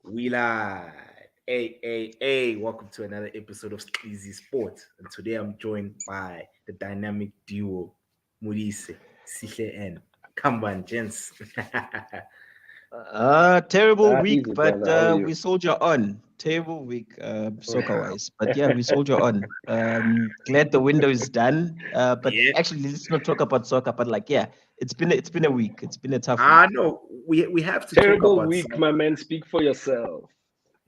We live. Hey, welcome to another episode of Easy Sport. And today I'm joined by the dynamic duo, Murise, Sihle, and Kamban Gents. Terrible week, Easy, but brother. How are we you? soldier on. Terrible week, soccer-wise, but yeah, we soldier on. Glad the window is done. But Yeah. actually, let's not talk about soccer. But like, yeah, it's been a week. It's been a tough week. No, we have to talk Terrible about week, some. my man. Speak for yourself.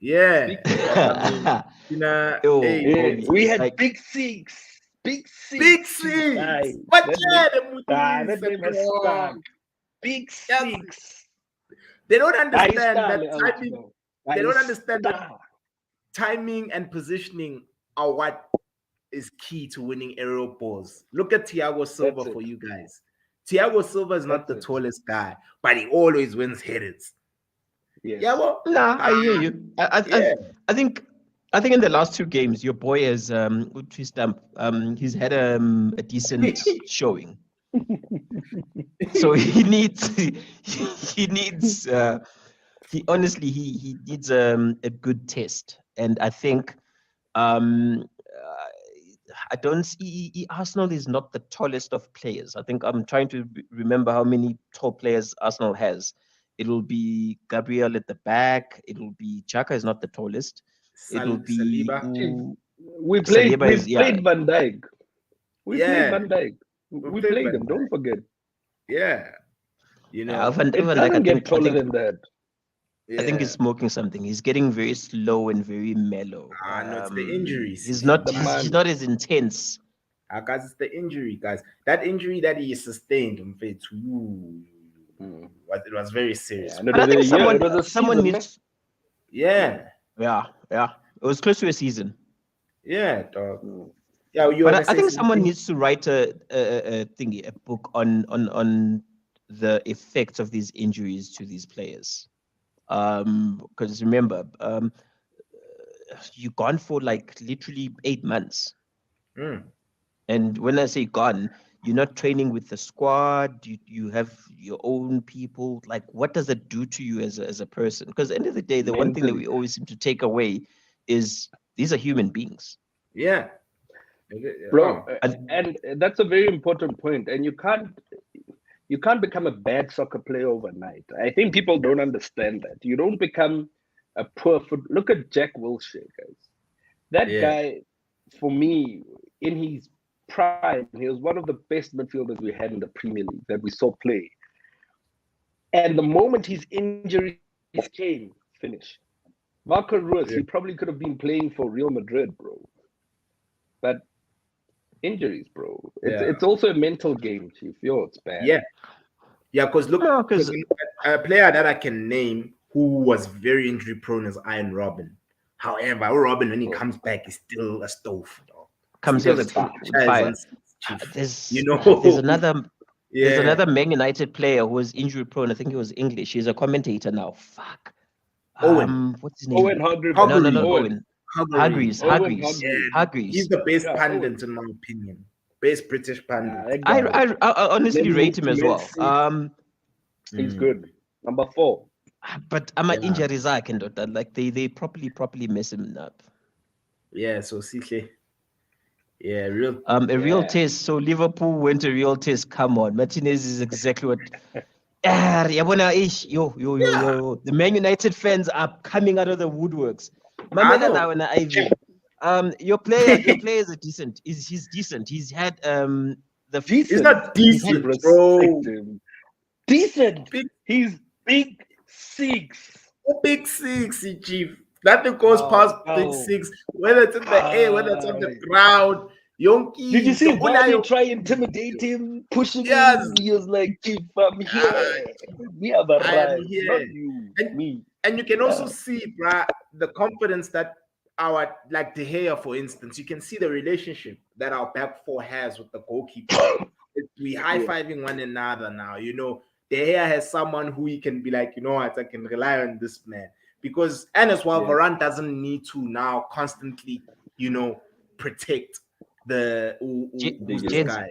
Yeah. Speak for I yourself. mean, Yo, hey, homie, We had like big six. Big big six. six. Aye, But that yeah, name, the that Murise, name has stuck. Big six. they don't Ahí understand está, that le timing. auto. They Ahí don't understand that está. timing and positioning are what is key to winning aerial balls. Look at Thiago Silva That's it. for you guys. Thiago Silva is not That's the it. tallest guy, but he always wins headers. Yes. Yeah, well, nah, I hear you. yeah. I think in the last two games, your boy has he's had a decent showing. So he needs he needs he honestly he needs a good test, and I think I don't see Arsenal is not the tallest of players. I think I'm trying to remember how many tall players Arsenal has. It'll be Gabriel at the back. It'll be Chaka is not the tallest. It'll be Saliba. Chief, we Saliba is played Van Dijk. We played Yeah, Van Dijk. we We played played Van him. Don't Dijk. forget. Yeah, It Even like doesn't get taller than that. I think yeah. he's smoking something. He's getting very slow and very mellow. No, it's the injuries. He's not The he's man. not as intense. Guys, it's the injury, guys. That injury that he sustained, Hmm. it was very serious. Yeah, and it But I was think a year. It was a someone season, man. needs Yeah, yeah. It was close to a season. yeah, dog. Hmm. Yeah, you But wanna I say think someone something? needs to write a thingy, a book on the effects of these injuries to these players. Because remember, you're gone for like literally 8 months. Mm. And when I say gone, you're not training with the squad. You have your own people. Like, what does it do to you as a person? Because at the end of the day, the one thing that Mentally. we always seem to take away is these are human beings. Yeah. Bro, Oh, and that's a very important point. And you can't become a bad soccer player overnight. I think people don't understand that. You don't become a poor foot. Look at Jack Wilshere, guys. That yeah. guy, for me, in his prime, he was one of the best midfielders we had in the Premier League that we saw play. And the moment his injuries came, finish. Marco Reus, he Yeah. probably could have been playing for Real Madrid, bro. But injuries, bro. Yeah. It's also a mental game, Chief. Yo, it's bad. Yeah. Yeah, because look, No, because because a player that I can name who was very injury prone is Iron Robin. However, Robin, when he Oh, comes back, is still a stove, dog. comes Still with a with franchise fire. on chief. There's You know? there's Yeah. another Man United player who was injury prone. I think he was English. He's a commentator now. Fuck. Owen. What's his name? Owen Hargreaves. No, not Hungary. Owen. Owen. Hungary. Owen Yeah. Hargreaves. He's Hargreaves. the best Yeah, pundit, Owen. in my opinion. Best British pundit. That I, guy. I I honestly Then rate moved him to as Man well. City. He's Mm. good. Number 4. But I'm Yeah. injuries I can do that. Like they properly mess him up. Yeah, so Sihle. Yeah, real. A real Yeah. test. So Liverpool went a real test. Come on, Martinez is exactly what. Yabona ish yo. The Man United fans are coming out of the woodworks. I Mamela know. now and Ivy. Your player is a decent. He's decent. He's had the He's Decent. not he's had decent, Chief, bro. respect him. Decent. Big, He's big 6. big six, chief. Nothing goes past big Oh. six, whether it's in the air, whether it's on the ground. Yonki, Did you see the Vardy Unayo. try intimidate him, pushing Yes, him? He was like, Chief, I'm here. We have I am arrived. here. Not you, And me. and you can also Yeah. see, bruh, the confidence that our like De Gea, for instance, you can see the relationship that our back four has with the goalkeeper. We high fiving one another now. De Gea has someone who he can be like, you know what, I can rely on this man because, and as well, Yeah. Varane doesn't need to now constantly, protect who's this Gents, guy.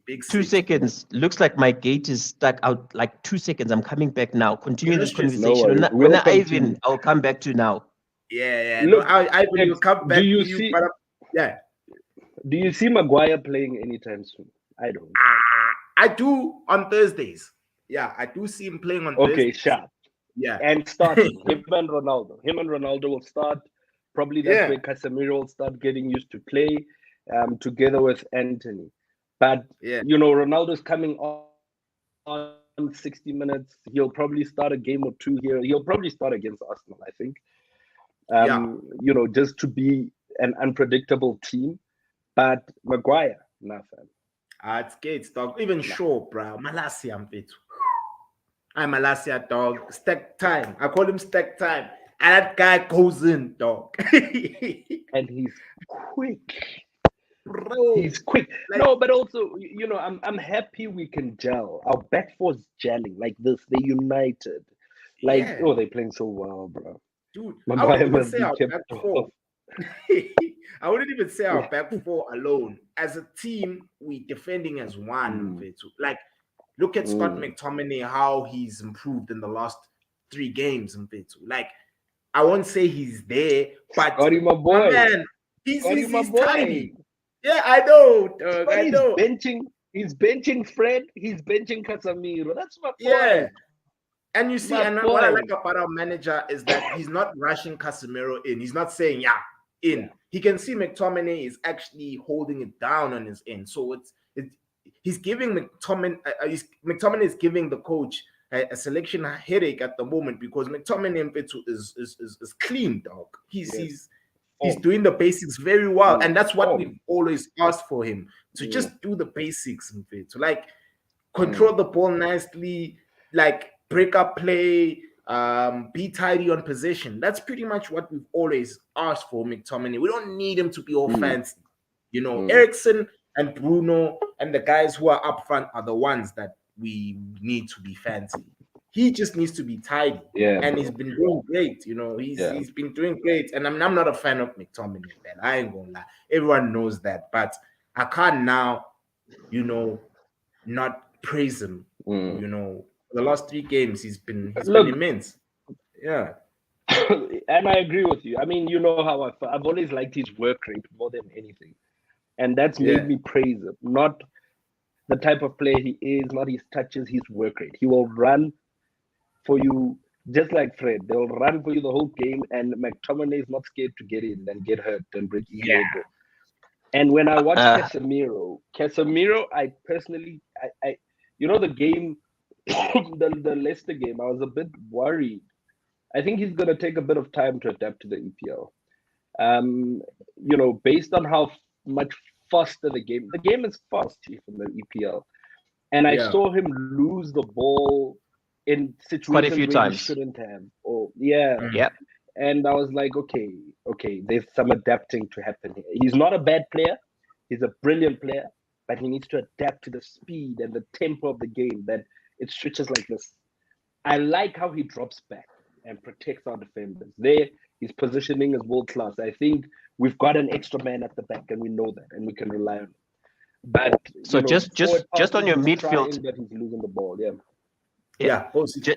Big 2 six. seconds. Looks like my gate is stuck out. Like 2 seconds. I'm coming back now. Continue this stress. No conversation. worries. When We'll I even, continue. I'll come back to now. Yeah. Look, No, I will come back do you to you. see? But yeah, Do you see Maguire playing anytime soon? I don't. I do on Thursdays. Yeah, I do see him playing on Okay, Thursdays. sharp. Yeah, And starting him and Ronaldo. Him and Ronaldo will start. Probably that's Yeah. where Casemiro will start getting used to play, together with Anthony. But Yeah. Ronaldo's coming on 60 minutes. He'll probably start a game or two here. He'll probably start against Arsenal, I think. Just to be an unpredictable team. But Maguire, nothing. It's Gates, dog. Even Shaw, bro. Malasia, mfethu. I'm Malasia, dog. Stack time. I call him stack time. And that guy goes in, dog. And he's quick. Bro. He's quick. Like- No, but also, I'm happy we can gel. Our back four is gelling like this. They're united. Like, Yeah. they're playing so well, bro. Dude, I Maguire wouldn't even must say be our kept back off. four. I wouldn't even say our back four alone. As a team, we defending as one. mfethu. Like, look at Scott McTominay, how he's improved in the last 3 games. mfethu. Like, I won't say he's there, but Scotty, my boy. my man, he's Scotty, my boy. tiny. Yeah, I know, dog. But I know. He's benching Fred. He's benching Casemiro. That's my point. Yeah. And you see, My and what I boy. like about our manager is that he's not rushing Casemiro in. He's not saying, in. Yeah. He can see McTominay is actually holding it down on his end. So he's giving McTominay is giving the coach a selection headache at the moment because McTominay is clean, dog. He's doing the basics very well, and that's what we've always asked for him to just do the basics, to like control the ball nicely, like break up play, be tidy on possession. That's pretty much what we've always asked for McTominay. We don't need him to be all fancy, Eriksen and Bruno and the guys who are up front are the ones that we need to be fancy. He just needs to be tidy, and he's been doing great. He's been doing great, and I'm not a fan of McTominay. Man, I ain't gonna lie. Everyone knows that, but I can't now, not praise him. The last 3 games he's been immense. Yeah. And I agree with you. I mean, you know how I've always liked his work rate more than anything, and that's made me praise him. Not the type of player he is, not his touches, his work rate. He will run for you just like Fred. They'll run for you the whole game, and McTominay is not scared to get in and get hurt and break his elbow. And when I watch Casemiro, I personally, the game, the Leicester game, I was a bit worried. I think he's going to take a bit of time to adapt to the EPL. Based on how much faster the game is fast in the EPL. And I saw him lose the ball in situations quite a few where times. he shouldn't have. And I was like, okay, there's some adapting to happen here. He's not a bad player. He's a brilliant player, but he needs to adapt to the speed and the tempo of the game, that it switches like this. I like how he drops back and protects our defenders. There, his positioning is world class. I think we've got an extra man at the back, and we know that, and we can rely on him. But so just on your midfield, that he's losing the ball.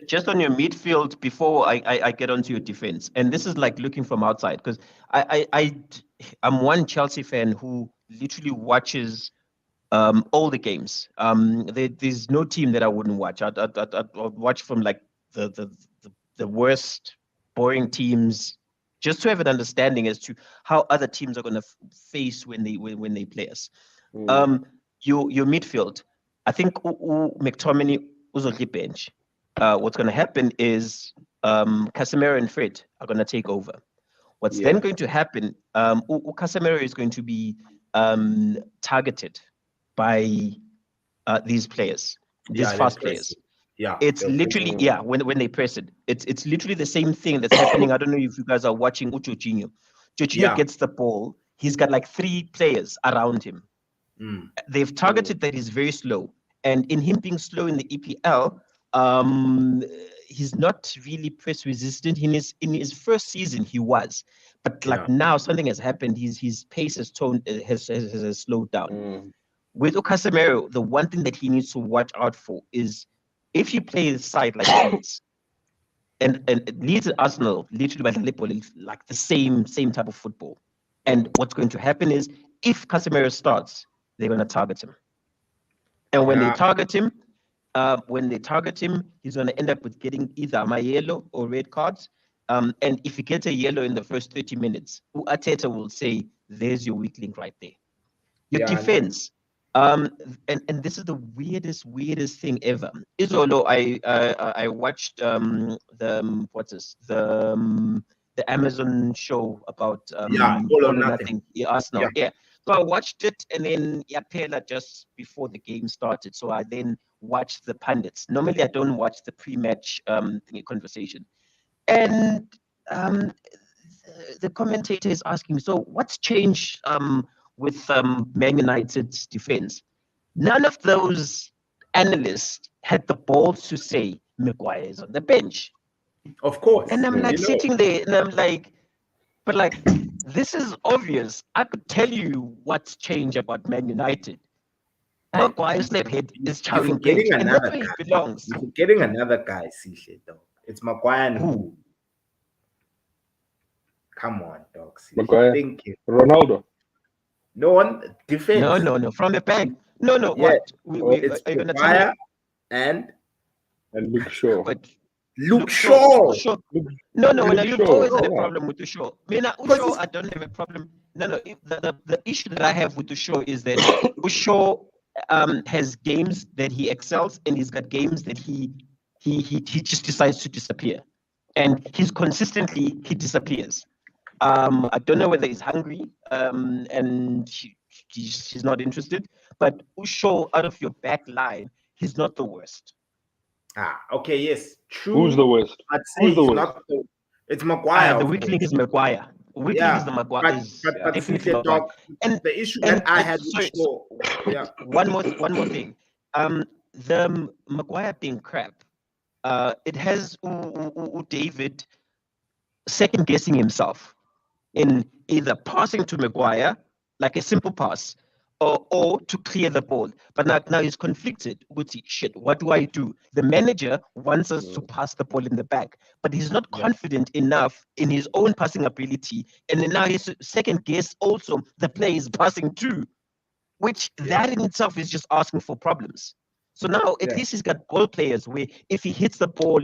Just on your midfield before I get onto your defense, and this is like looking from outside, because I'm one Chelsea fan who literally watches all the games. There's no team that I wouldn't watch. I'd watch from like the worst boring teams, just to have an understanding as to how other teams are going to face when they play us. Your midfield, I think McTominay was on the bench. What's going to happen is Casemiro and Fred are going to take over. What's then going to happen? Casemiro is going to be targeted by these players, these fast players. It's literally when they press it, it's literally the same thing that's happening. I don't know if you guys are watching Jorginho. Jorginho gets the ball. He's got like 3 players around him. They've targeted that he's very slow, and in him being slow in the EPL, he's not really press resistant. In his first season, he was, but now something has happened. His pace has slowed down. with Casemiro, the one thing that he needs to watch out for is if you play a side like Leeds, and Leeds and Arsenal literally like the same type of football. And what's going to happen is if Casemiro starts, they're going to target him. And when they target him, he's going to end up with getting either a yellow or red cards. And if he gets a yellow in the first 30 minutes, Arteta will say, there's your weak link right there. Your defense. And this is the weirdest thing ever. Izolo, I watched the Amazon show about All or Nothing. Arsenal. Yeah. So I watched it, and then Yapela just before the game started. So I then watched the pundits. Normally, I don't watch the pre-match conversation. And the commentator is asking, so what's changed with Man United's defense? None of those analysts had the balls to say Maguire is on the bench. Of course. And I'm like sitting there, and I'm like, but like, this is obvious. I could tell you what's changed about Man United. Maguire's left head is chowing bench, and that's where he belongs. You're getting another guy, Sihle, though. It's Maguire and who? Come on, dog. Maguire. Thank you. Ronaldo. No one defense. No. From the back. No. Yeah. What? It's Maguire and Luke Shaw. But Luke Shaw. No. You've always had a problem with the Shaw. Ushaw, I don't have a problem. No. The issue that I have with the Shaw is that Ushaw has games that he excels, and he's got games that he just decides to disappear, and he disappears. I don't know whether he's hungry and he's not interested, but Ushaw out of your back line, he's not the worst. Okay, yes, true. Who's the worst? I'd say Who's the worst? It's Maguire. The weak link is Maguire. Weak link is the Maguire. But definitely Maguire. And the issue that I had with Shaw. One more thing. The Maguire being crap. It has David second guessing himself in either passing to Maguire, like a simple pass, or to clear the ball. But now he's conflicted with shit. What do I do? The manager wants us to pass the ball in the back, but he's not confident enough in his own passing ability. And then now his second guess also the player is passing to, which that in itself is just asking for problems. So now at least he's got goal players where if he hits the ball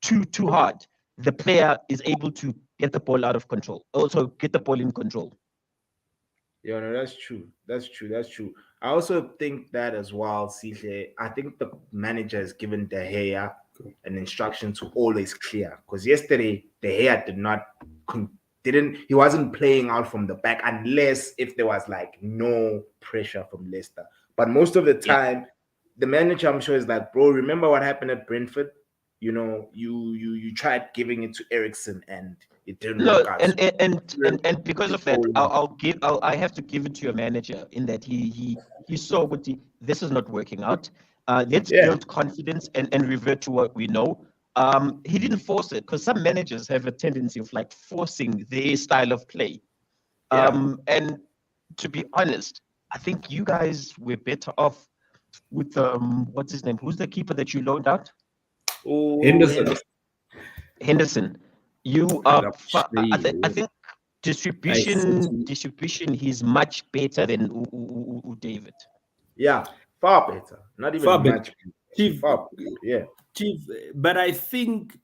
too hard, the player is able to get the ball out of control. Also get the ball in control. Yeah, no, that's true. That's true. I also think that as well, Sihle. I think the manager has given De Gea an instruction to always clear. Because yesterday, De Gea he wasn't playing out from the back unless if there was like no pressure from Leicester. But most of the time, the manager, I'm sure, is like, bro, remember what happened at Brentford? You know, you tried giving it to Eriksen and it didn't work out. And because of that, I have to give it to your manager in that he saw this is not working out. Let's build confidence and revert to what we know. He didn't force it because some managers have a tendency of like forcing their style of play. And to be honest, I think you guys were better off with what's his name? Who's the keeper that you loaned out? Henderson. You are. I think distribution. He's much better than David. Yeah, far better. Not even far much better. Chief, Chief, but I think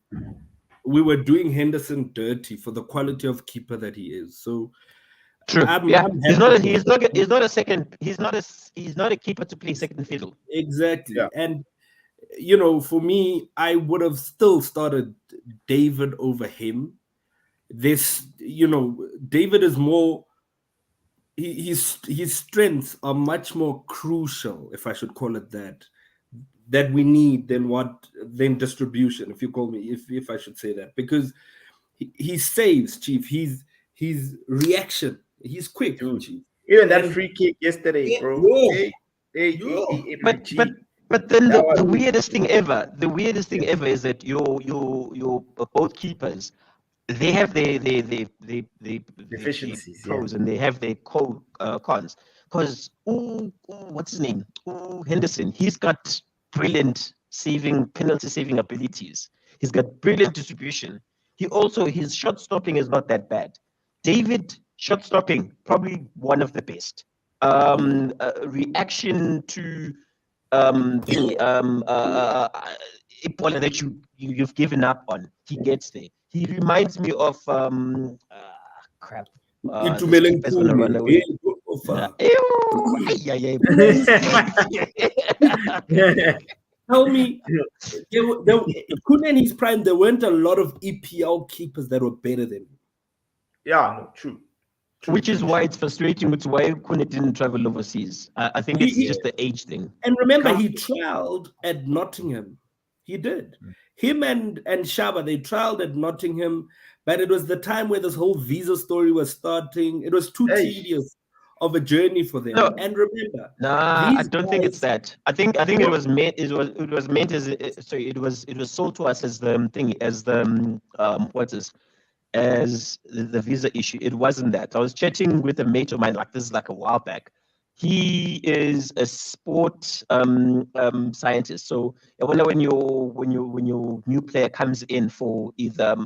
we were doing Henderson dirty for the quality of keeper that he is. So true. He's not a keeper to play second fiddle. Exactly. Yeah. And you know, for me, I would have still started David over him. David is more. His strengths are much more crucial, if I should call it that we need than distribution. If you call me, if I should say that, because he saves, Chief. His reaction. He's quick, Chief. Even that free kick yesterday, bro. But then the weirdest thing ever is that your both keepers, they have their deficiencies, pros and they have their cons. because what's his name? Henderson. He's got brilliant penalty saving abilities. He's got brilliant distribution. His shot stopping is not that bad. David, shot stopping, probably one of the best. Reaction to the Ebola that you've given up on, he gets there. He reminds me of crap. Itumeleng this keeper's gonna run away. Tell me, Kune in his prime, there weren't a lot of EPL keepers that were better than him. Yeah, no, true. Which is why it's frustrating. It's why Kune didn't travel overseas. I think it's just the age thing. And remember, he trialed at Nottingham. He did. Him and Shaba, they trialed at Nottingham, but it was the time where this whole visa story was starting. It was too tedious of a journey for them. No, and remember, I don't think it's that. I think it was meant. It was meant as it was sold to us as the thing, as the as the visa issue. It wasn't that. I was chatting with a mate of mine, like this is like a while back. He is a sport scientist. So when your new player comes in for either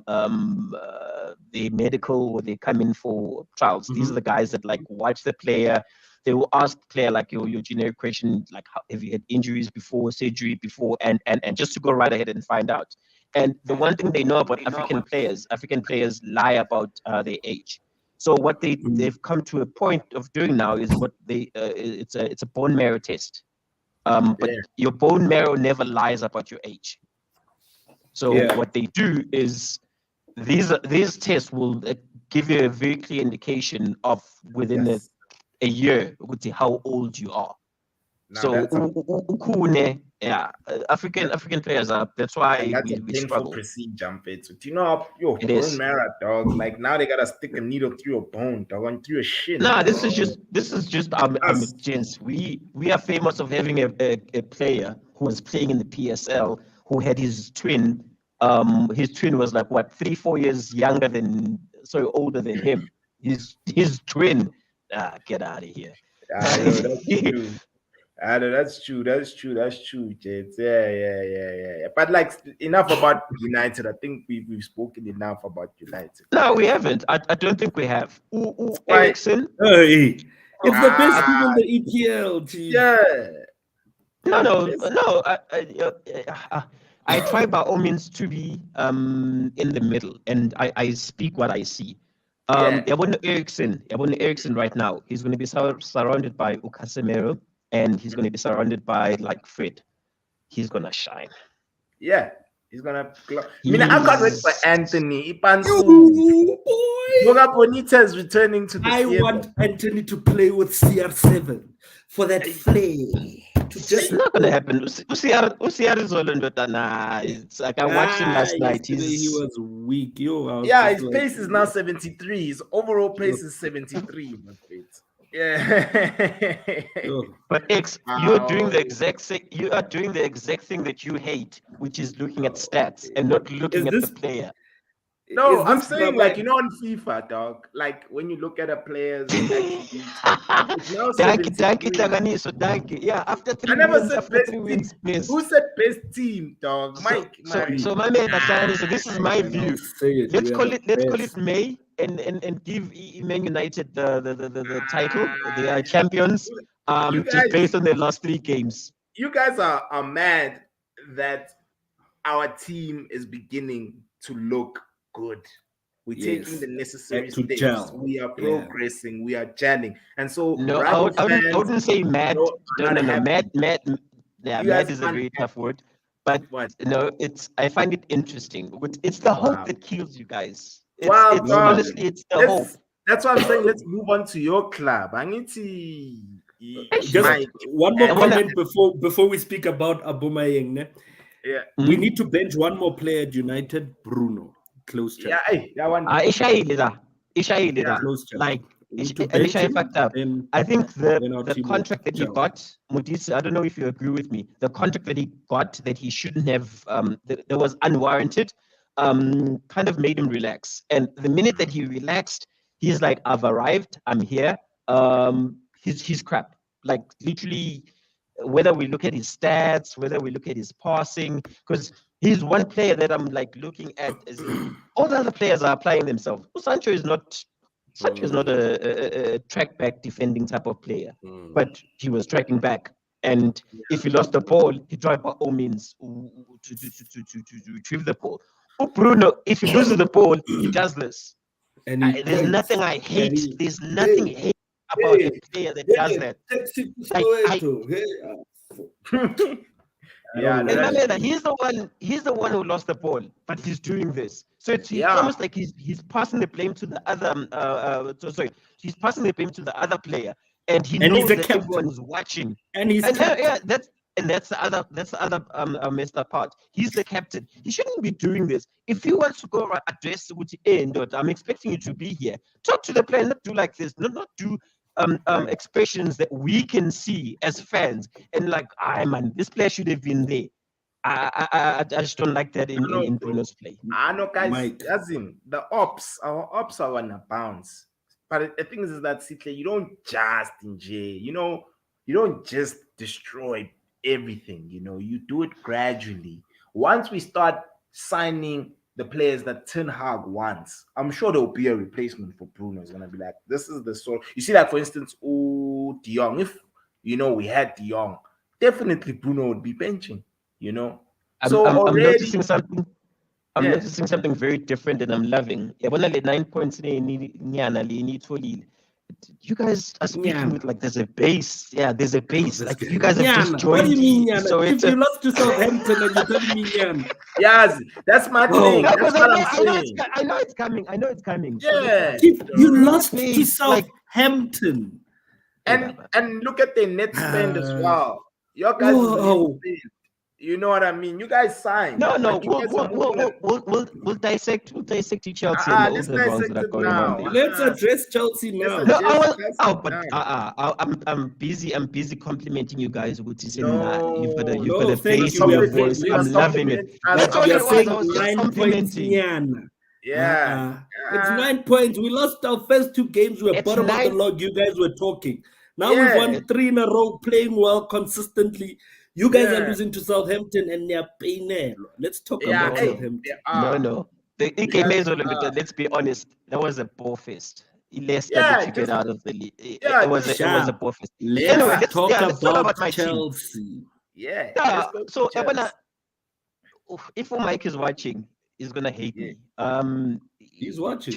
the medical or they come in for trials, these are the guys that like watch the player. They will ask the player like your generic question, like have you had injuries before, surgery before, and just to go right ahead and find out. And the one thing they know about African players lie about their age. So what they've come to a point of doing now is what it's a bone marrow test. But your bone marrow never lies about your age. So what they do is these tests will give you a very clear indication of within a year how old you are. Now so African players are. That's why we struggle. Procedure, do you know how bone marrow, dog? Like now they gotta stick a needle through a bone, dog, through a shin. Nah, this is just gents. We are famous of having a player who was playing in the PSL who had his twin. His twin was like what 3-4 years older than him. His twin. Get out of here. That's true, Jets. Yeah. But like enough about United. I think we've spoken enough about United. No, we haven't. I don't think we have. Eriksen. Hey, it's the best team in the EPL. Geez. Yeah. No. I try by all means to be in the middle, and I speak what I see. Eriksen right now, he's going to be surrounded by Casemiro. And he's going to be surrounded by like Fred. He's going to shine. Yeah, he's going to. I can't wait for Anthony. Boga Bonita is returning to the theater. Want Anthony to play with CR7 for that play. It's not going to happen. UCR is all under nah. It's like I watched him last night. He was weak. His pace is now 73. His overall pace is 73. Yeah. But you're doing the exact thing that you hate, which is looking at stats and not looking at the player. No, I'm saying like on FIFA, dog. Like when you look at a player's Danke. Yeah, after 3 I never wins, said best team. Who said best team, dog? Mike. So my man, so this is my view. Let's call it May and give Man United the title. They are champions. Just based on their last 3 games. You guys are mad that our team is beginning to look good. We're taking the necessary steps. Gel. We are progressing. We are gelling. And so I wouldn't say mad. No. Mad. Yeah, mad is a very tough word. But I find it interesting. It's the hope that kills you guys. Honestly, it's the hope. That's why I'm saying let's move on to your club. I need to just one more comment before we speak about Aubameyang. Yeah, we need to bench one more player at United, Bruno. Close check. Yeah, one. Like Ishai fucked up. I think the contract that he got, Modise, I don't know if you agree with me. The contract that he got that he shouldn't have, that was unwarranted, kind of made him relax. And the minute that he relaxed, he's like, I've arrived, I'm here. he's crap. Like literally, whether we look at his stats, whether we look at his passing, because he's one player that I'm like looking at as all the other players are applying themselves. Sancho is not a track back defending type of player, but he was tracking back. And if he lost the ball, he tried by all means to retrieve the ball. Oh, Bruno, if he loses the ball, he does this. And There's nothing I hate. There's nothing I hate about a player that does that. Yeah, And remember, he's the one who lost the ball, but he's doing this. So it's almost like he's passing the blame to the other. He's passing the blame to the other player, and he knows that everyone is watching. And he's that's the other messed up part. He's the captain. He shouldn't be doing this. If he wants to go address with I'm expecting you to be here. Talk to the player, not do like this. Not do expressions that we can see as fans and like, man, this player should have been there. I just don't like that in Bruno's play. I know, guys. As in our ops are on a bounce. But the thing is that CK, you don't just enjoy, you don't just destroy everything, you do it gradually. Once we start signing the players that Ten Hag wants, I'm sure there'll be a replacement for Bruno. It's gonna be like, this is the sort. You see, like for instance, De Jong. If we had De Jong, definitely Bruno would be benching. I'm noticing something. I'm noticing something very different, and I'm loving. Yeah, when I let 9 points you guys are speaking with like there's a base. Yeah, there's a base. Like you guys have just joined. What do you mean, Yana? So if you lost to Southampton and you're telling me Yana. Yes, that's my thing. That's what I'm saying. I know it's coming. Yeah. You lost to Southampton. And look at the net spend as well. Your guys, you know what I mean? You guys signed. No. We'll dissect Chelsea and all the wrongs that are going on there. Let's address Chelsea now. I'm busy complimenting you guys. You've got a face in your voice. I'm loving it. You're saying 9 points. Yeah. It's 9 points. We lost our first 2 games. We were bottom of the log. You guys were talking. Now we've won 3 in a row, playing well consistently. You guys are losing to Southampton and they're paying. Let's talk about Southampton. No. Let's be honest. That was a ball fest. Leicester to get out of the league. It was a ball fest. Let's talk about my Chelsea. Team. So if Mike is watching, he's gonna hate me. He's watching.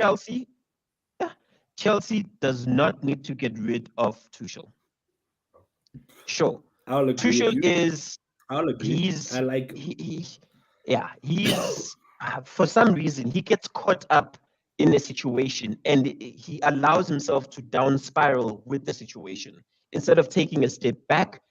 Chelsea does not need to get rid of Tuchel. Sure. I'll agree. Tuchel I'll agree. He's for some reason he gets caught up in a situation and he allows himself to down spiral with the situation instead of taking a step back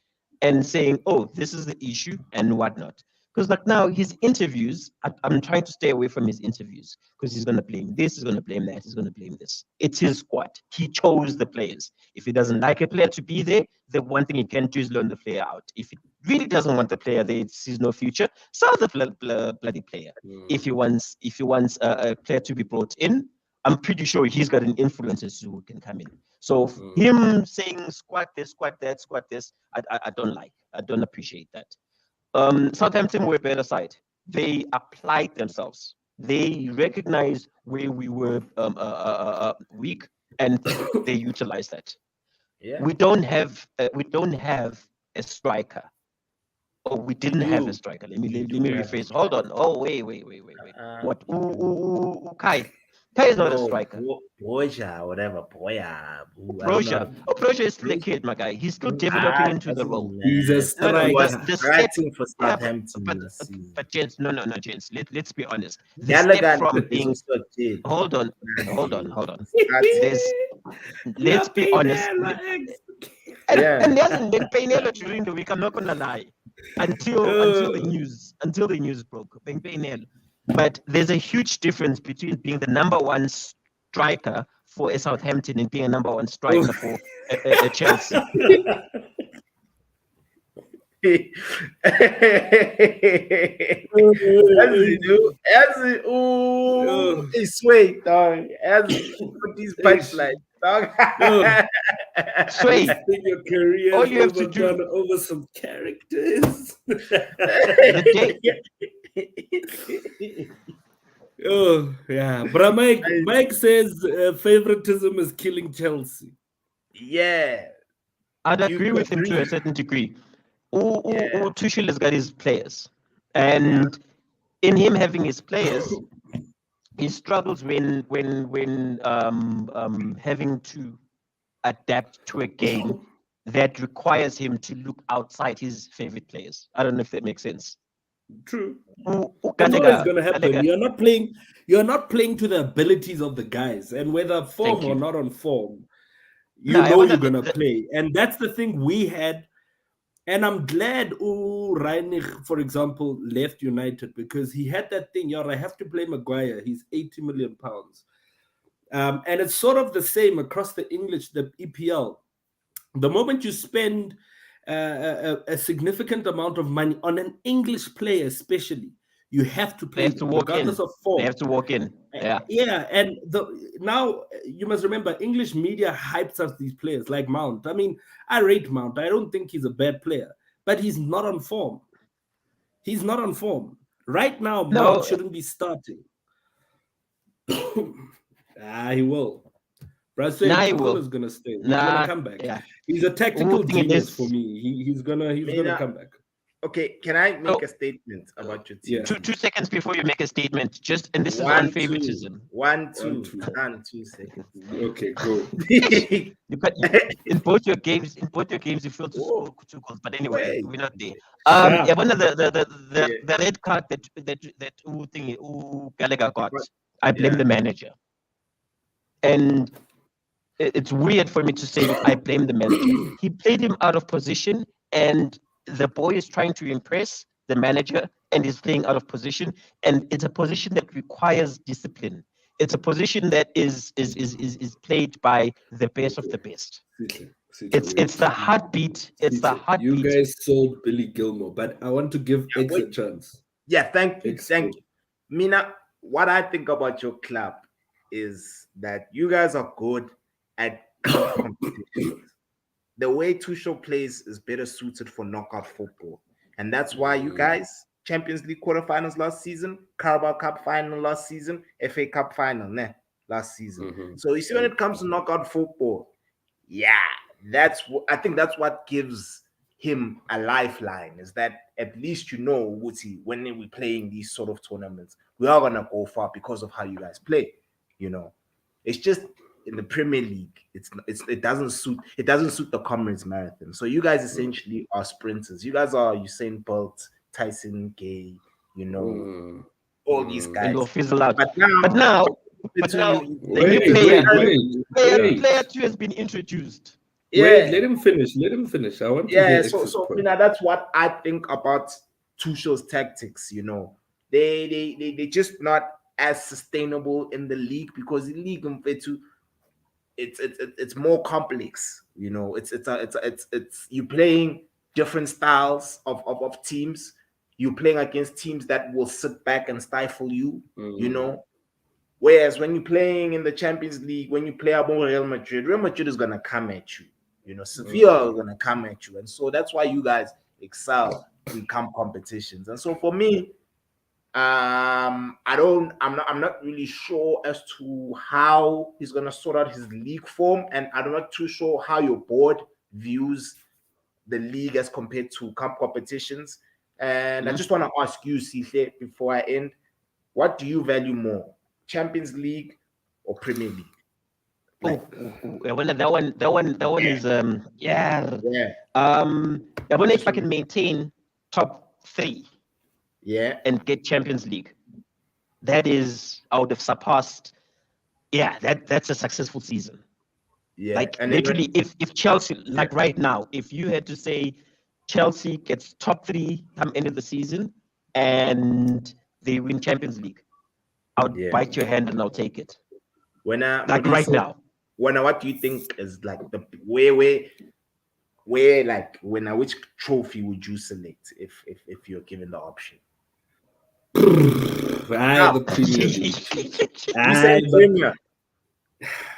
and saying, oh, this is the issue and whatnot. Because like now his interviews, I'm trying to stay away from his interviews because he's going to blame this, he's going to blame that, he's going to blame this. It's his squad. He chose the players. If he doesn't like a player to be there, the one thing he can do is loan the player out. If he really doesn't want the player there, sees no future, sell the bloody player. If he wants a player to be brought in, I'm pretty sure he's got an influence as to who can come in. So him saying squad this, squad that, squad this, I don't like. I don't appreciate that. Southampton were a better side. They applied themselves. They recognized where we were weak, and they utilized that. Yeah. We don't have a striker, or we didn't have a striker. Let me rephrase. Hold on. Oh wait. What? Kai. Kai is not a striker. Boja, whatever. Broja is the kid, my guy. He's still developing into the role. He's a striker. He was writing for Southampton. But gents, no, gents. Let's be honest. Hold on. Let's be honest. And he hasn't been paying during the week. I'm not gonna lie. Until the news broke. But there's a huge difference between being the number one striker for a Southampton and being a number one striker for a Chelsea. It's sweet, dog. As these pipelines. Sway. Wasting your career All you have to do- over some characters. Oh yeah, but Mike says favoritism is killing Chelsea. Yeah. I'd You agree with him to agree? a certain degree. Yeah. Tuchel has got his players, and in him having his players, he struggles when having to adapt to a game that requires him to look outside his favorite players. I don't know if that makes sense. True. That's always going to happen. You're not playing to the abilities of the guys, and whether form or not on form, you're going to play. And that's the thing we had. And I'm glad Reinich, for example, left United, because he had that thing. I have to play Maguire. He's 80 million pounds. And it's sort of the same across the EPL. The moment you spend a significant amount of money on an English player, especially, you have to play regardless of form. They have to walk in. Yeah, and now you must remember, English media hypes up these players like Mount. I mean, I rate Mount. I don't think he's a bad player, but he's not on form. He's not on form right now. Mount shouldn't be starting. He will. Tuchel is gonna stay. He's gonna come back. Yeah. He's a tactical genius for me. He's gonna come back. Okay, can I make a statement about your team? Yeah. 2 seconds before you make a statement, and this is on favoritism. 1, 2 seconds. Okay, go. In both your games, you feel to score 2 goals. But anyway, we're not there. One of the red card that Gallagher got, I blame the manager. And it's weird for me to say I blame the manager. He played him out of position, and the boy is trying to impress the manager and is playing out of position. And it's a position that requires discipline. It's a position that is played by the best of the best. It's the heartbeat. It's the heartbeat. You guys sold Billy Gilmore, but I want to give X a chance. Yeah, thank you. Mina, what I think about your club is that you guys are good at competitions. The way Tuchel plays is better suited for knockout football. And that's why you guys, Champions League quarterfinals last season, Carabao Cup final last season, FA Cup final last season. So you see, when it comes to knockout football, I think that's what gives him a lifeline, is that at least when we're playing these sort of tournaments, we are going to go far because of how you guys play. It's just in the Premier League, it doesn't suit the Comrades Marathon. So you guys essentially are sprinters. You guys are Usain Bolt, Tyson Gay, all these guys. And you'll fizzle out. But now player 2 has been introduced. Wait, let him finish. I want to hear so that's what I think about Tuchel's tactics. They just not as sustainable in the league, because the league it's more complex. It's you playing different styles of teams. You're playing against teams that will sit back and stifle you. Whereas when you're playing in the Champions League, when you play about Real Madrid is gonna come at you. Sevilla is gonna come at you, and so that's why you guys excel in camp competitions. And so for me, I'm not really sure as to how he's gonna sort out his league form, and I'm not too sure how your board views the league as compared to camp competitions. And I just want to ask you, Sihle, before I end, what do you value more, Champions League or Premier League? That one is I wonder if I can maintain top 3. And get Champions League. That is, I would have surpassed. That's a successful season. And literally, if Chelsea, like right now, if you had to say Chelsea gets top 3 come end of the season and they win Champions League, I would bite your hand and I'll take it. Now. What do you think is like the which trophy would you select if you're given the option? The Premier League.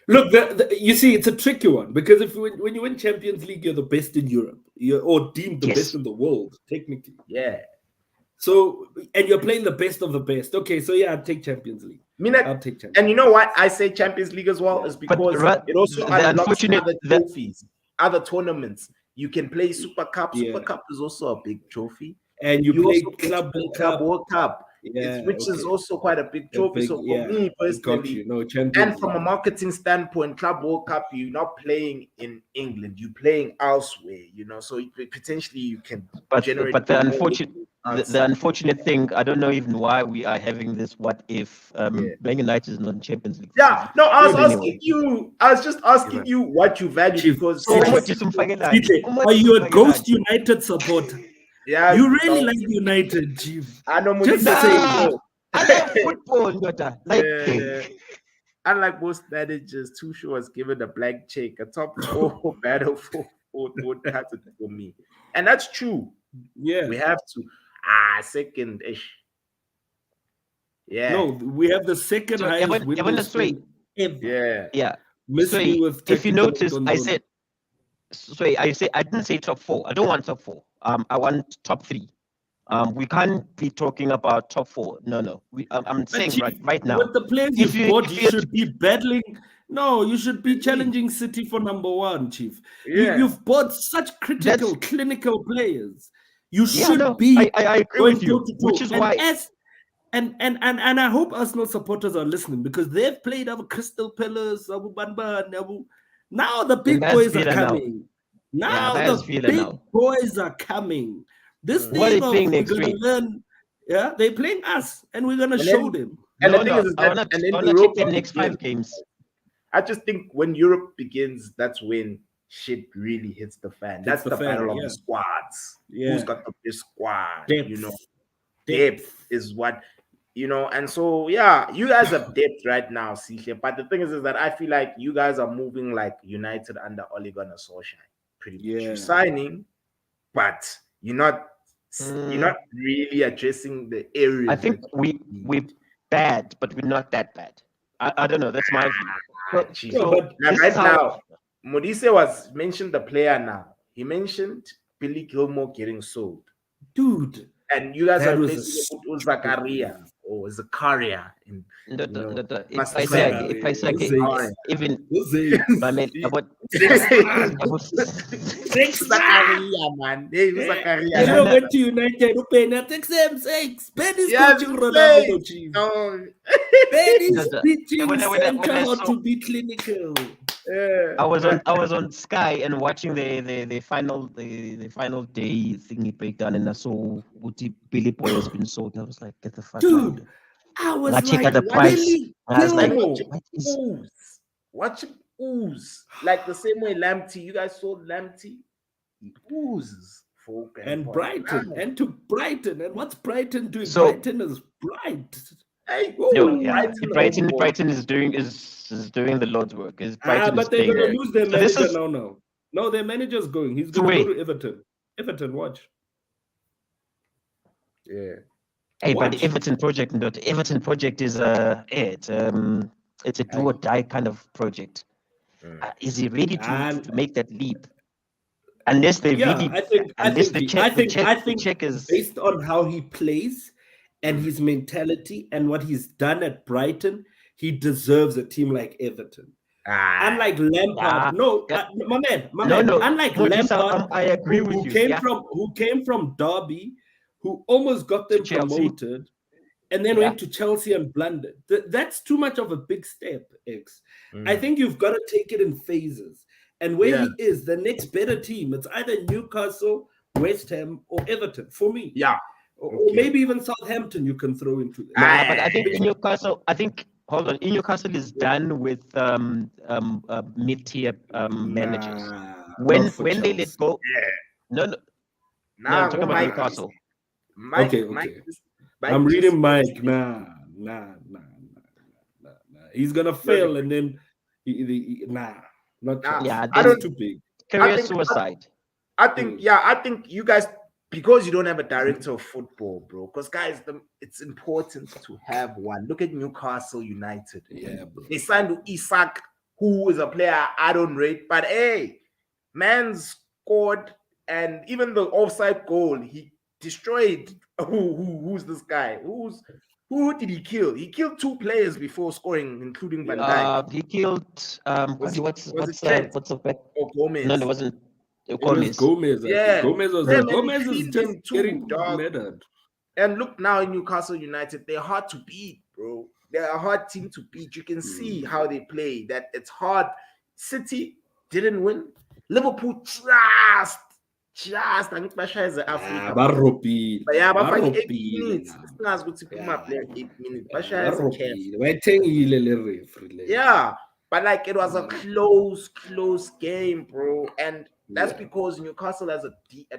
Look, you see, it's a tricky one because when you win Champions League, you're the best in Europe, or deemed the Yes. best in the world, technically. Yeah. So, and you're playing the best of the best. Okay, so yeah, I'll take Champions League. I'll take Champions. And you know what I say Champions League as well Yeah. is because it also the unlocks unfortunate- other trophies, other tournaments. You can play Super Cup. Yeah. Super Cup is also a big trophy. And you play also get Club to World play Club Cup. World Cup, Yeah, which is okay. also quite a big trophy. Big- so for yeah, me got personally, you. No, Champions and from a League. marketing standpoint, Club World Cup, you're not playing in England, you're playing elsewhere, so potentially you can generate. But the more unfortunate the unfortunate thing, I don't know even why we are having this. What if Man United is not in Champions League? Yeah, no, I was Anyway. asking you. I was just asking you what you value Chief, because So Chief, much is CJ, are you a Ghost United supporter? yeah, You really like United, Chief. I know Just Modise say said, so. I love football, Nota. Like, unlike most managers, Tuchel was given a blank check, a top 4 battle for me, and that's true. Yeah. We have to second ish. Yeah. No, we have the second So, highest Evan Windows Sway. spend ever. Yeah. Missing So, with if you technical notice, I control. said, I didn't say top 4. I don't want top 4. I want top 3. We can't be talking about top 4. No. I'm saying Chief, right now. with the players if you've you- bought, if you you- should be battling. No, you should be challenging City for number 1, Chief. Yeah. You've bought such critical, clinical players. You Yeah, should no, be I agree going with you, toe-to-toe. which is And why. And I hope Arsenal supporters are listening because they've played our Crystal Palace, Abu Banba, Abu. Now the big that's boys are Villa now. coming. Now that's the Villa big now. boys are coming. This What are they thing of playing we're next gonna week? learn. Yeah, they're playing us, and we're gonna And show then- them. And No, the thing is I that, want and to then check Europa the next 5 begins. games. I just think when Europe begins, that's when shit really hits the fan. That's the the fan, battle of yeah. the squads. Yeah. Who's got the best squad? Depth. Depth is what and so yeah, you guys have depth right now, CJ. But the thing is that I feel like you guys are moving like United under Ole Gunnar Solskjaer. Pretty much. Yeah. You're signing, but you're not really addressing the areas. I think we're bad, but we're not that bad. I don't know. That's my view. Chief. So but Now, this right is how- now, Modise was mentioned the player now. He mentioned Billy Gilmore getting sold. Dude. And you guys That are was a mentioning Zakaria or Zakaria. If I say even my man, about Zakaria, man. Hey, You Zakaria. know, went to United, open at XM6. Ben is Yeah, coaching Ben. Ronaldo, Chief. No. Ben is teaching when I Centre how saw- to be clinical. Yeah. I was on Sky and watching the final day thingy breakdown, and I saw Uti Billy Boy has been sold. I was like, get the fuck out of Dude, here. I was I check out like, the price. Billy I was like, Gilmore. what is Ooze. Watch him ooze. Like the same way Lamptey. You guys saw Lamptey? He oozes. Folk And Brighton, and to Brighton. And what's Brighton doing? So- Brighton is bright. Hey, no, yeah. Brighton. Brighton is doing the Lord's work. Brighton But is they're playing going to there. lose their So this manager is- now. No, their manager's going. He's To going to where? go to Everton. Everton, watch. Yeah. Hey, but Watch. the Everton project, is it's a do or die kind of project. Is he ready to And- make that leap? Unless they Yeah, really, I think the check is based on how he plays and his mentality and what he's done at Brighton, he deserves a team like Everton. Unlike Lampard, Yeah. no, Yeah. my man. No. Unlike Modisa, Lampard, I agree with who you. came Yeah. from Derby, who almost got them Chelsea. promoted, and then Yeah. went to Chelsea and blundered. That's too much of a big step, X. I think you've got to take it in phases. And where Yeah. he is, the next better team, it's either Newcastle, West Ham, or Everton for me. Yeah. Or Okay. maybe even Southampton you can throw into this. Yeah, but I think in Newcastle, Newcastle is done with mid-tier managers. When not for they let Chelsea. go, Yeah. no, Nah, I'm talking about Newcastle. Okay. I'm reading Mike. Nah. He's gonna fail, and then not Nah. Chelsea. Yeah, I That's don't- too big. Career think- suicide. I think you guys, because you don't have a director of football, bro. Because guys, it's important to have one. Look at Newcastle United. Yeah, bro. They signed Isak, who is a player I don't rate. But hey, man scored, and even the offside goal, he destroyed. Who's this guy? Who did he kill? He killed 2 players before scoring, including Van Dijk. He killed Was what's it Trent the back? or Gomez? No, it wasn't. It was Gomez. I think. Yeah. Gomez Yeah, man, Gomez he is cleaned just him too, getting dog. murdered. And look now in Newcastle United, they're hard to beat, bro. They're a hard team to beat. You can see how they play. That it's hard. City didn't win. Liverpool just. I think Basha is Africa. Baropi. But yeah, but for 8 minutes. Singazi ukuthi phuma player 8 minutes. Basha has a chance. Yeah, but like it was a close game, bro. And that's because Newcastle has a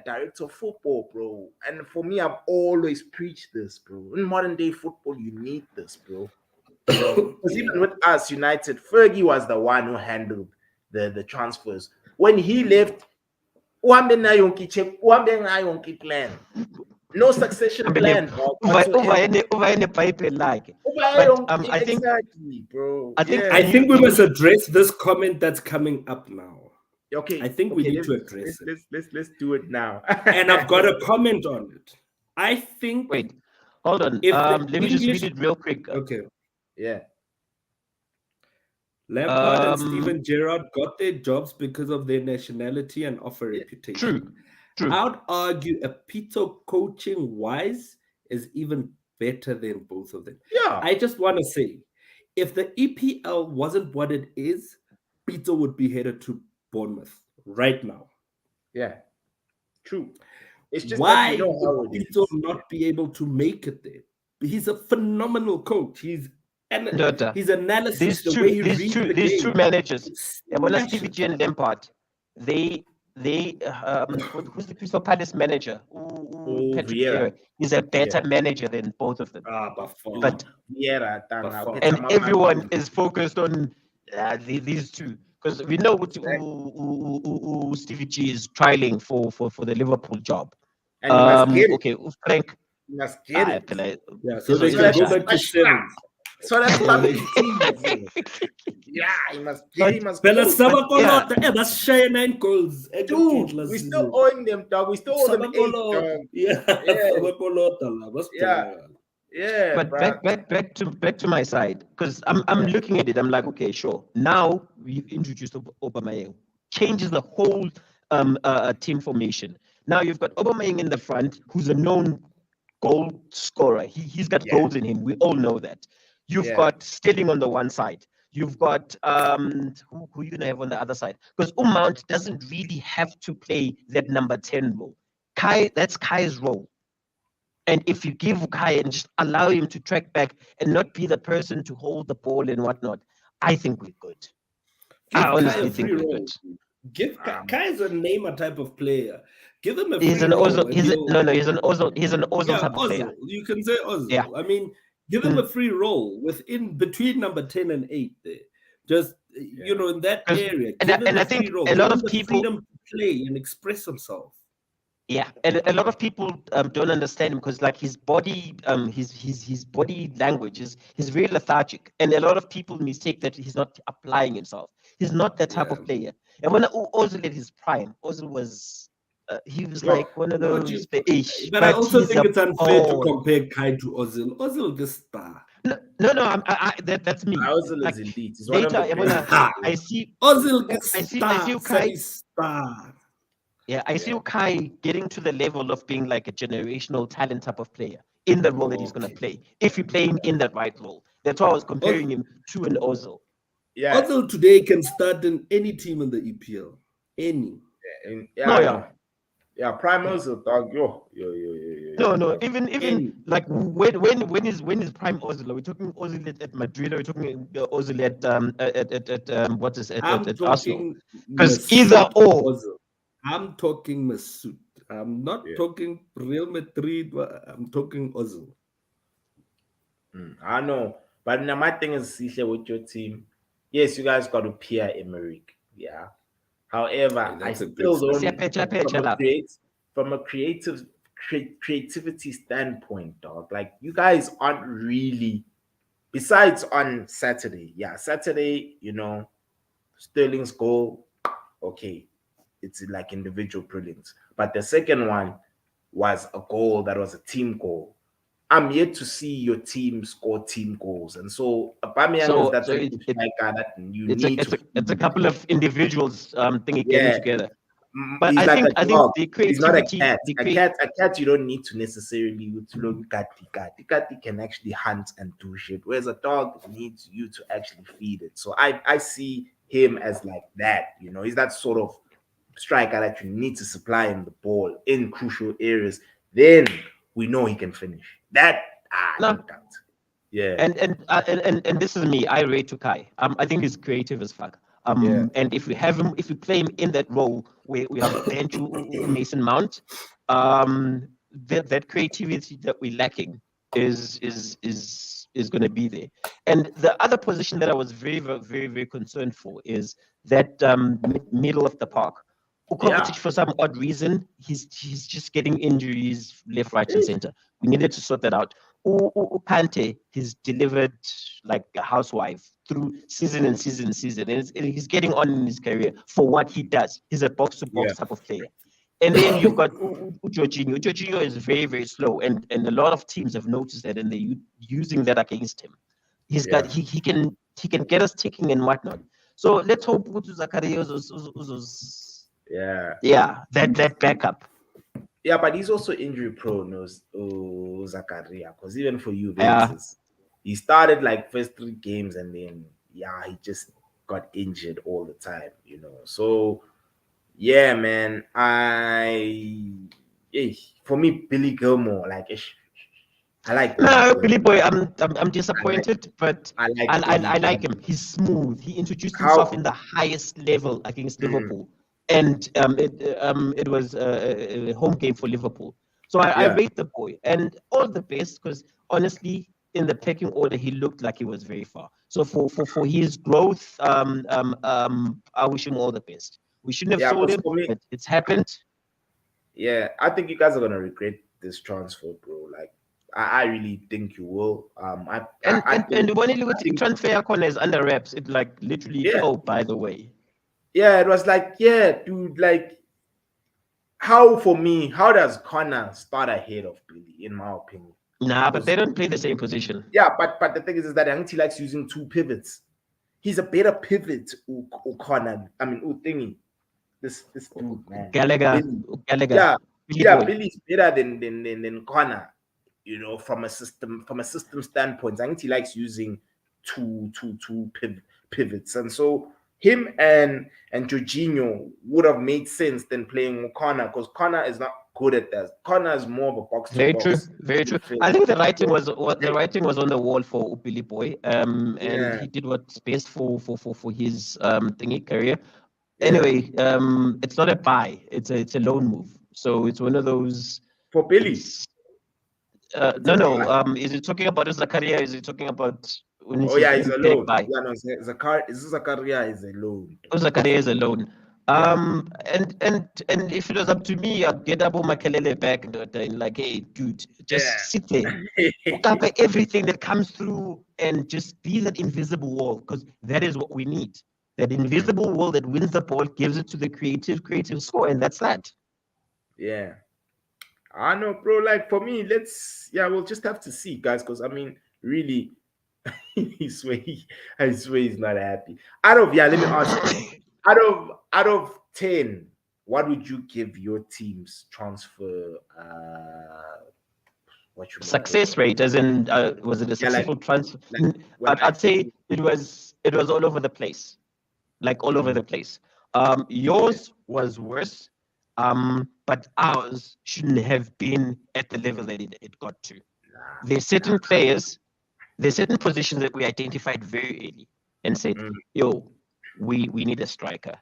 director of football, bro. And for me, I've always preached this, bro. In modern day football, you need this, bro. Because even with us, United, Fergie was the one who handled the transfers. When he left, uhambe nayo yonke plan. No succession plan. Over any pipe like. But I think exactly, bro. I think I think we must address this comment that's coming up now. Okay, I think we need to address it. Let's do it now. And I've got a comment on it. I think. Wait, hold on. Let me just read it real quick. Okay. Yeah. Lampard and Steven Gerrard got their jobs because of their nationality and offer reputation. True. I would argue a Pito coaching wise is even better than both of them. Yeah. I just want to say, if the EPL wasn't what it is, Pito would be headed to Bournemouth right now. Yeah. True. It's just why would Pito not be able to make it there? He's a phenomenal coach. His analysis, these two managers, Stevie G and Lampard, they who's the Crystal Palace manager? Patrick Vieira. He's a better manager than both of them. But Vieira, and everyone is focused on these two because we know who Stevie G is trialing for the Liverpool job. And you must get it. Okay, Frank. You must get it. Yeah, so they can go back to 7. So that's what I'm yeah, he must get. That's share 9 goals. Dude, we still owing them, dog. We still owe them 8, dog. Yeah. But back to my side, because I'm looking at it. I'm like, okay, sure. Now we've introduced Aubameyang, changes the whole team formation. Now you've got Aubameyang in the front, who's a known goal scorer. He's got goals in him. We all know that. You've got Sterling on the one side. You've got who you gonna have on the other side? Because Mount doesn't really have to play that number 10 role. That's Kai's role. And if you give Kai and just allow him to track back and not be the person to hold the ball and whatnot, I think we're good. I honestly think we're good. Give Kai is a Neymar type of player. Give him a he's an Ozil. He's an Ozil type of player. You can say Ozil. Yeah. I mean, give him a free role between number 10 and 8 there. Just in that area. And I think a lot of people freedom to play and express himself. Yeah, and a lot of people don't understand him because like his body, his body language is very lethargic, and a lot of people mistake that he's not applying himself. He's not that type of player. And when Ozil at his prime, Ozil was he was like one of those. But I also think it's unfair to compare Kai to Ozil. Ozil the star. No, that's me. Ozil is elite. I see Ozil the star. I see Kai star. Yeah, I see Kai getting to the level of being like a generational talent type of player in the role that he's going to play. If you play him in that right role. That's why I was comparing him to an Ozil. Yeah. Ozil today can start in any team in the EPL. Any. Yeah, prime Ozil, dog. Yo. No. Even like when is prime Ozil? Are we talking Ozil at Madrid? Are we talking Ozil at what is it at Arsenal? Because either or. Ozil. I'm talking Mesut. I'm not talking Real Madrid. I'm talking Ozil. I know. But now my thing is with your team. Yes, you guys got to peer Emerick. Yeah. However, I still don't from a creativity standpoint, dog. Like you guys aren't really besides on Saturday. Yeah, Saturday, Sterling's goal, okay, it's like individual brilliance. But the second one was a goal that was a team goal. I'm yet to see your team score team goals, and so Aubameyang is that type of striker that you need to. It's a couple of individuals thingy getting together. But He's like a dog. the He's not a creativity, cat. A cat you don't need to necessarily look at. Cat can actually hunt and do shit, whereas a dog needs you to actually feed it. So I see him as like that. You know, he's that sort of striker that you need to supply him the ball in crucial areas. Then we know he can finish. That no doubt. Yeah. And this is me. I rate to Kai. I think he's creative as fuck. And if we play him in that role where we have Ben to Mason Mount, that creativity that we're lacking is going to be there. And the other position that I was very, very, very concerned for is that middle of the park. Kovacic, for some odd reason, he's just getting injuries left, right, and center. We needed to sort that out. Kante, he's delivered like a housewife through season and season and season. And he's getting on in his career for what he does. He's a box-to-box type of player. And then you've got Jorginho. Jorginho is very, very slow. And a lot of teams have noticed that, and they're using that against him. He can get us ticking and whatnot. So let's hope Zakaria that backup. Yeah, but he's also injury prone, Zakaria, because even for you, he started like first 3 games and then he just got injured all the time, you know. So yeah, man, for me, Billy Gilmore, like I like Billy Boy. I'm disappointed, but I like him. He's smooth. He introduced himself in the highest level against Liverpool. And it was a home game for Liverpool. So I rate the boy and all the best, because honestly, in the pecking order, he looked like he was very far. So for his growth, I wish him all the best. We shouldn't have sold him, but it's happened. Yeah, I think you guys are gonna regret this transfer, bro. Like I really think you will. And when you look at the transfer corners under wraps, it like literally by the way. Yeah, it was like, dude, like, how does Connor start ahead of Billy, in my opinion? Nah, but they don't play the same position. Yeah, but the thing is that Angti likes using 2 pivots. He's a better pivot, Connor. I mean, Thingy. This dude, man. Gallagher. Billy's better than Connor, you know, from a system standpoint. Angti likes using two pivots. And so him and Jorginho would have made sense than playing Connor, because Connor is not good at that. Connor is more of a box. Very true. I think the writing was on the wall for Billy Boy, and he did what's best for his thingy career. Anyway, it's not a buy; it's a loan move. So it's one of those for Billy. No. Is he talking about Zakaria? Is he talking about? He's a loan. Zakaria is a loan. Zakaria is a loan. And if it was up to me, I'd get Abu Makelele back and like, hey, dude, just sit there, cover everything that comes through, and just be that invisible wall, because that is what we need. That invisible wall that wins the ball, gives it to the creative score, and that's that. Yeah. I know, bro. Like for me, we'll just have to see, guys, because I mean, really. I swear he's not happy. Let me ask you. Out of 10, what would you give your team's transfer success rate? As in, was it a successful transfer? I'd say it was all over the place, like all over the place. Yours was worse, but ours shouldn't have been at the level that it got to. There's certain players. There's certain positions that we identified very early and said, we need a striker.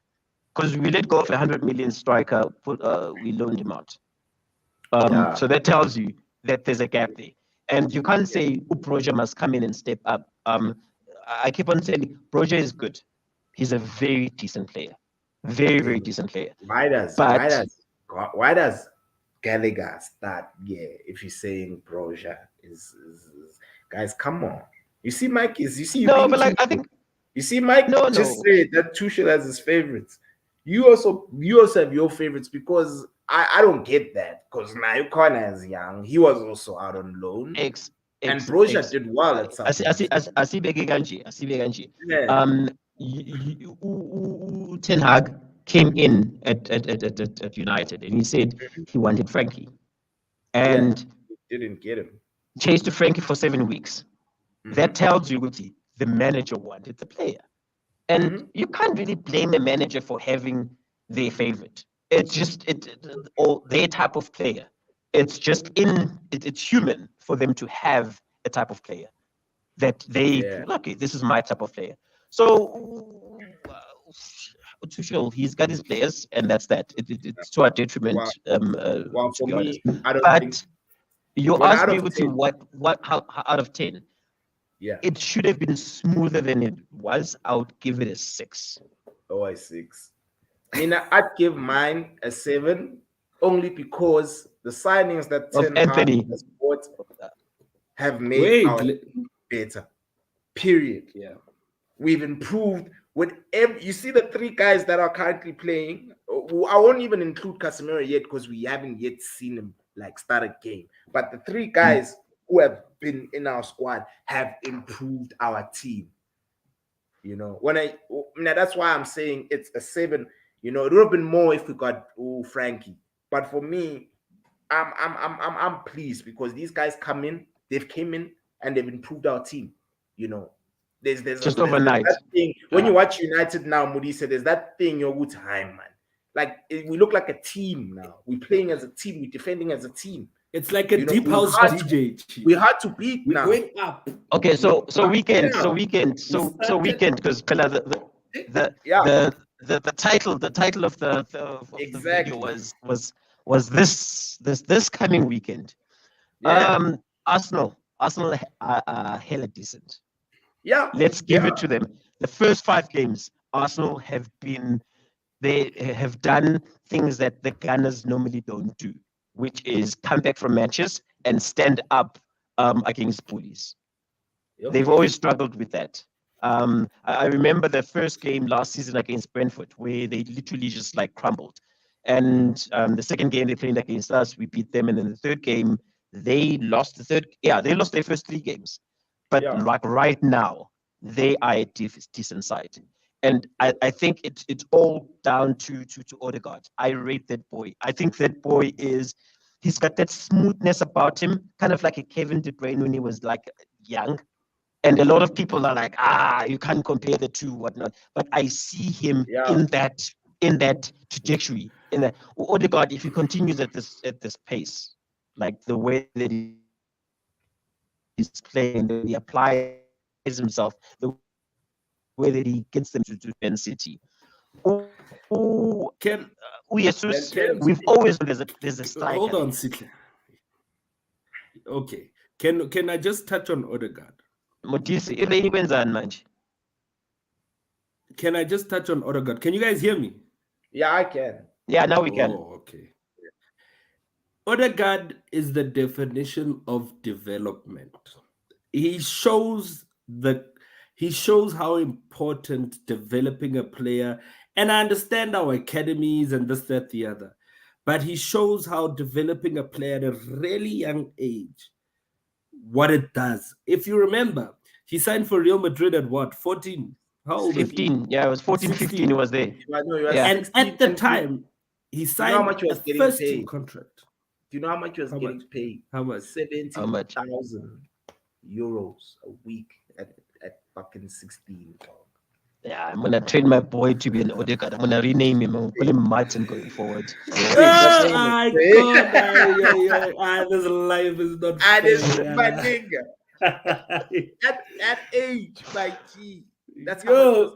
Because we let go of 100 million striker, we loaned him out. So that tells you that there's a gap there. And you can't say Broja must come in and step up. I keep on saying Broja is good. He's a very decent player. Very, very decent player. Why does Gallagher start? Yeah, if you're saying Broja is guys, come on. You see, Mike is. You see. No, but like I think You see, Mike No, just no. said that Tuchel has his favorites. You also have your favorites because I don't get that because now Connor is young. He was also out on loan. And Broja did well at Southampton. Asibeke kanje. Yeah. Ten Hag came in at United and he said he wanted Frankie. And He didn't get him. chased to Frankie for 7 weeks. Mhm. That tells you what the manager wanted the player. And you can't really blame a manager for having their favorite. It's just or their type of player. It's just it's human for them to have a type of player that they okay, this is my type of player. So Tuchel, he's got his players, and that's that. It's to our detriment. Well, to for be honest. me, I don't But think. you Well, asked out me of with 10. how out of 10. Yeah. It should have been smoother than it was. I would give it a 6. Oh, a 6. I mean, I'd give mine a 7 only because the signings that Of Ten Hag Anthony. has bought have made our Wait, team better. Period. Yeah. We've improved with every. You see the 3 guys that are currently playing. I won't even include Casemiro yet because we haven't yet seen him like start a game. But the 3 guys who have been in our squad have improved our team. You know, now that's why I'm saying it's a 7. You know, it would have been more if we got Frankie. But for me, I'm pleased because these guys they've came in and they've improved our team. You know, there's Just overnight. that thing when you watch United now, Moody said there's that thing you're good time, man. Like we look like a team now. We're playing as a team, we're defending as a team. it's like a deep we're house hard DJ. We're hard to beat We're now. going up. Okay, so weekend started- because the title of the Exactly. video was this coming weekend. Yeah. Arsenal are hella decent. Yeah. Let's give it to them. The first 5 games, Arsenal have done things that the Gunners normally don't do, which is come back from matches and stand up against bullies. Yep. They've always struggled with that. I remember the first game last season against Brentford, where they literally just like crumbled. And the second game they played against us, we beat them. And then the third game, they lost they lost their first 3 games. But like right now, they are a decent side. And I think it's all down to Odegaard. I rate that boy. I think that boy he's got that smoothness about him, kind of like a Kevin De Bruyne when he was like young. And a lot of people are like, you can't compare the two, whatnot. But I see him in that trajectory. In that Odegaard, if he continues at this pace, like the way that he's playing, that he applies himself, the way that he gets them to Man City. We've always there's a striker. Hold on, Sitla. Okay. Can I just touch on Odegaard? Can I just touch on Odegaard? Can you guys hear me? Yeah, I can. Yeah, now we can. Oh, okay. Odegaard is the definition of development. He shows how important developing a player, and I understand our academies and this, that, the other, but he shows how developing a player at a really young age, what it does. If you remember, he signed for Real Madrid at what, 14? How old? 15. Yeah, it was 14, 15. He was there. And at the time, he signed a first-team contract. Do you know how much he was getting paid? How much? 70,000 euros a week at fucking 16. Yeah, I'm gonna train my boy to be an Odegaard. I'm gonna rename him. I'm gonna call him Martin going forward. This life is not fair. My nigga. At age, my G. That's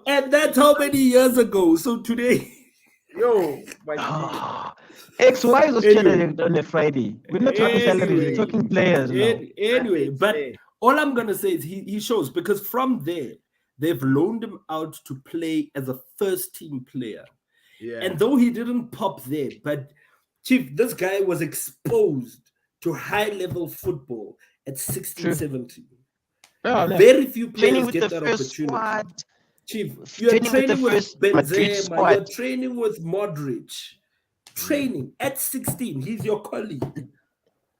and that's how many years ago. So today, my G. X, why is this on a Friday? We're not talking salaries, we're talking players now. Anyway, but all I'm gonna say is he shows, because from there they've loaned him out to play as a first-team player. Yeah. And though he didn't pop there, but Chief, this guy was exposed to high-level football at 16, 17. Oh, very few players get that opportunity. Squad, Chief, you're training with the training with first Madrid Benzema, squad. you're training with Modric. Training at 16, he's your colleague.